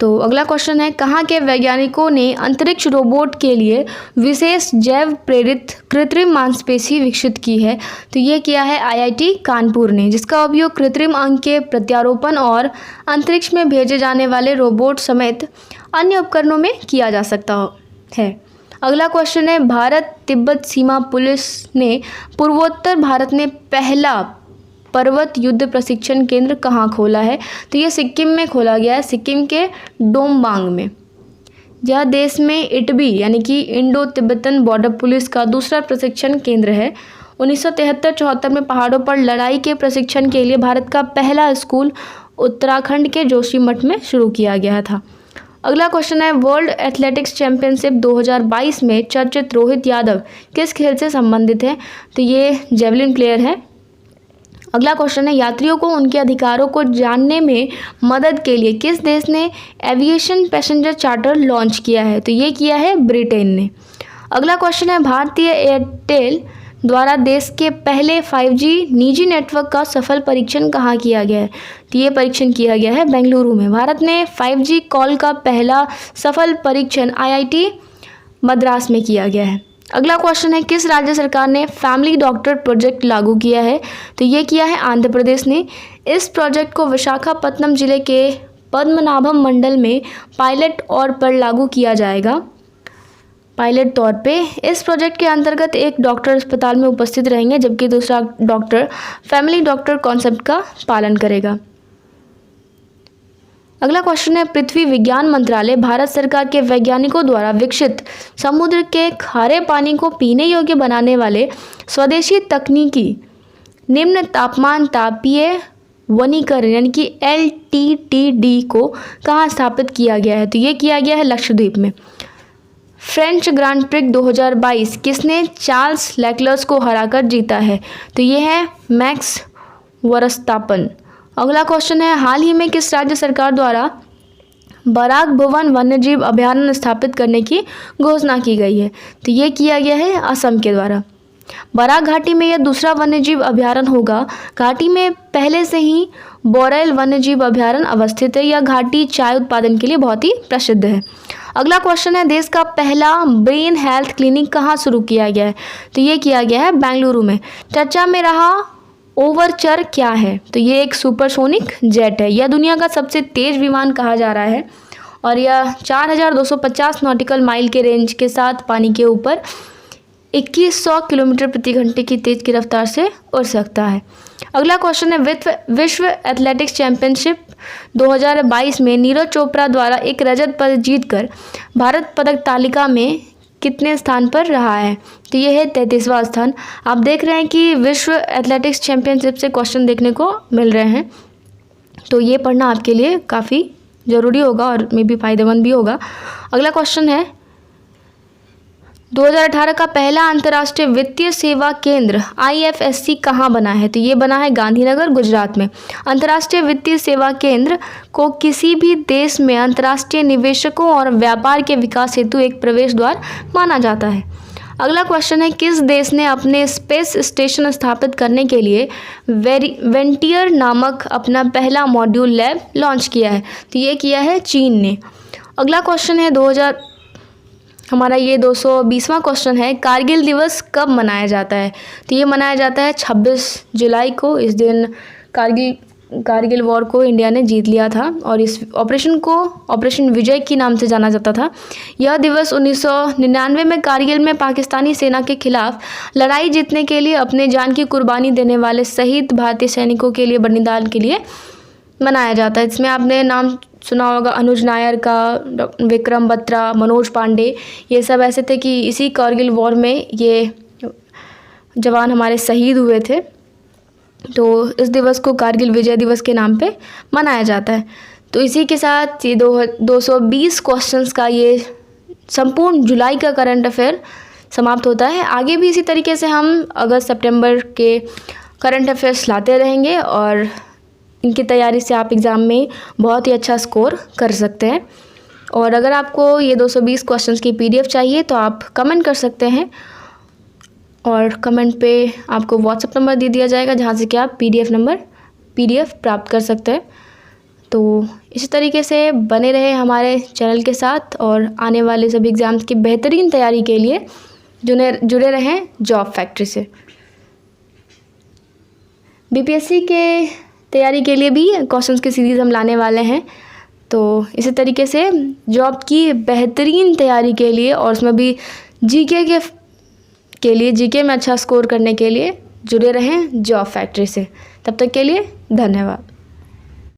तो अगला क्वेश्चन है कहाँ के वैज्ञानिकों ने अंतरिक्ष रोबोट के लिए विशेष जैव प्रेरित कृत्रिम मांसपेशी विकसित की है? तो ये किया है IIT कानपुर ने, जिसका उपयोग कृत्रिम अंग के प्रत्यारोपण और अंतरिक्ष में भेजे जाने वाले रोबोट समेत अन्य उपकरणों में किया जा सकता है। अगला क्वेश्चन है भारत तिब्बत सीमा पुलिस ने पूर्वोत्तर भारत में पहला पर्वत युद्ध प्रशिक्षण केंद्र कहाँ खोला है? तो ये सिक्किम में खोला गया है, सिक्किम के डोमबांग में। यह देश में इटबी यानी कि इंडो तिब्बतन बॉर्डर पुलिस का दूसरा प्रशिक्षण केंद्र है। 1973-74 में पहाड़ों पर लड़ाई के प्रशिक्षण के लिए भारत का पहला स्कूल उत्तराखंड के जोशीमठ में शुरू किया गया था। अगला क्वेश्चन है वर्ल्ड एथलेटिक्स चैंपियनशिप 2022 में चर्चित रोहित यादव किस खेल से संबंधित है? तो ये जेवलिन प्लेयर है। अगला क्वेश्चन है यात्रियों को उनके अधिकारों को जानने में मदद के लिए किस देश ने एविएशन पैसेंजर चार्टर लॉन्च किया है? तो ये किया है ब्रिटेन ने। अगला क्वेश्चन है भारतीय एयरटेल द्वारा देश के पहले 5G निजी नेटवर्क का सफल परीक्षण कहाँ किया गया है? तो ये परीक्षण किया गया है बेंगलुरु में। भारत ने 5G कॉल का पहला सफल परीक्षण IIT मद्रास में किया गया है। अगला क्वेश्चन है किस राज्य सरकार ने फैमिली डॉक्टर प्रोजेक्ट लागू किया है? तो ये किया है आंध्र प्रदेश ने। इस प्रोजेक्ट को विशाखापत्तनम जिले के पद्मनाभम मंडल में पायलट और पर लागू किया जाएगा। पायलट तौर पे। इस प्रोजेक्ट के अंतर्गत एक डॉक्टर अस्पताल में उपस्थित रहेंगे जबकि दूसरा डॉक्टर फैमिली डॉक्टर कॉन्सेप्ट का पालन करेगा। अगला क्वेश्चन है, पृथ्वी विज्ञान मंत्रालय भारत सरकार के वैज्ञानिकों द्वारा विकसित समुद्र के खारे पानी को पीने योग्य बनाने वाले स्वदेशी तकनीकी निम्न तापमान तापीय वनीकरण यानी कि LTTD को कहाँ स्थापित किया गया है? तो ये किया गया है लक्षद्वीप में। फ्रेंच ग्रांड प्रिक्स 2022 किसने चार्ल्स लेक्लर्स को हराकर जीता है? तो ये है मैक्स वर्स्टापन। अगला क्वेश्चन है, हाल ही में किस राज्य सरकार द्वारा बराक भवन वन्यजीव अभयारण्य स्थापित करने की घोषणा की गई है? तो ये किया गया है असम के द्वारा। बराक घाटी में यह दूसरा वन्यजीव अभयारण्य होगा। घाटी में पहले से ही बोरेल वन्यजीव अभयारण्य अवस्थित है। यह घाटी चाय उत्पादन के लिए बहुत ही प्रसिद्ध है। अगला क्वेश्चन है, देश का पहला ब्रेन हेल्थ क्लिनिक कहाँ शुरू किया गया है? तो ये किया गया है बेंगलुरु में। चर्चा में रहा ओवरचर क्या है? तो ये एक सुपरसोनिक जेट है। यह दुनिया का सबसे तेज विमान कहा जा रहा है और यह 4250 नॉटिकल माइल के रेंज के साथ पानी के ऊपर 2100 किलोमीटर प्रति घंटे की तेज की रफ्तार से उड़ सकता है। अगला क्वेश्चन है, विश्व एथलेटिक्स चैंपियनशिप 2022 में नीरज चोपड़ा द्वारा एक रजत पदक जीतकर भारत पदक तालिका में कितने स्थान पर रहा है? तो ये है 33वां स्थान। आप देख रहे हैं कि विश्व एथलेटिक्स चैंपियनशिप से क्वेश्चन देखने को मिल रहे हैं, तो ये पढ़ना आपके लिए काफ़ी ज़रूरी होगा और मे भी फ़ायदेमंद भी होगा। अगला क्वेश्चन है, 2018 का पहला अंतर्राष्ट्रीय वित्तीय सेवा केंद्र IFSC कहाँ बना है? तो ये बना है गांधीनगर, गुजरात में। अंतर्राष्ट्रीय वित्तीय सेवा केंद्र को किसी भी देश में अंतर्राष्ट्रीय निवेशकों और व्यापार के विकास हेतु एक प्रवेश द्वार माना जाता है। अगला क्वेश्चन है, किस देश ने अपने स्पेस स्टेशन स्थापित करने के लिए वेंटियर नामक अपना पहला मॉड्यूल लैब लॉन्च किया है? तो ये किया है चीन ने। अगला क्वेश्चन है, 220वां क्वेश्चन है, कारगिल दिवस कब मनाया जाता है? तो ये मनाया जाता है 26 जुलाई को। इस दिन कारगिल वॉर को इंडिया ने जीत लिया था और इस ऑपरेशन को ऑपरेशन विजय के नाम से जाना जाता था। यह दिवस 1999 में कारगिल में पाकिस्तानी सेना के खिलाफ लड़ाई जीतने के लिए अपने जान की कुर्बानी देने वाले शहीद भारतीय सैनिकों के लिए बलिदान के लिए मनाया जाता है। इसमें आपने नाम सुना होगा अनुज नायर का, विक्रम बत्रा, मनोज पांडे। ये सब ऐसे थे कि इसी कारगिल वॉर में ये जवान हमारे शहीद हुए थे। तो इस दिवस को कारगिल विजय दिवस के नाम पे मनाया जाता है। तो इसी के साथ ये 220 क्वेश्चंस का ये संपूर्ण जुलाई का करंट अफेयर समाप्त होता है। आगे भी इसी तरीके से हम अगस्त सितंबर के करंट अफेयर्स लाते रहेंगे और इनकी तैयारी से आप एग्ज़ाम में बहुत ही अच्छा स्कोर कर सकते हैं। और अगर आपको ये 220 क्वेश्चंस की PDF चाहिए तो आप कमेंट कर सकते हैं और कमेंट पे आपको व्हाट्सएप नंबर दे दिया जाएगा जहाँ से कि आप PDF प्राप्त कर सकते हैं। तो इसी तरीके से बने रहे हमारे चैनल के साथ और आने वाले सभी एग्ज़ाम्स की बेहतरीन तैयारी के लिए जुड़े रहें जॉब फैक्ट्री से। BPSC के तैयारी के लिए भी क्वेश्चंस की सीरीज़ हम लाने वाले हैं। तो इसी तरीके से जॉब की बेहतरीन तैयारी के लिए और उसमें भी जीके में अच्छा स्कोर करने के लिए जुड़े रहें जॉब फैक्ट्री से। तब तक के लिए धन्यवाद।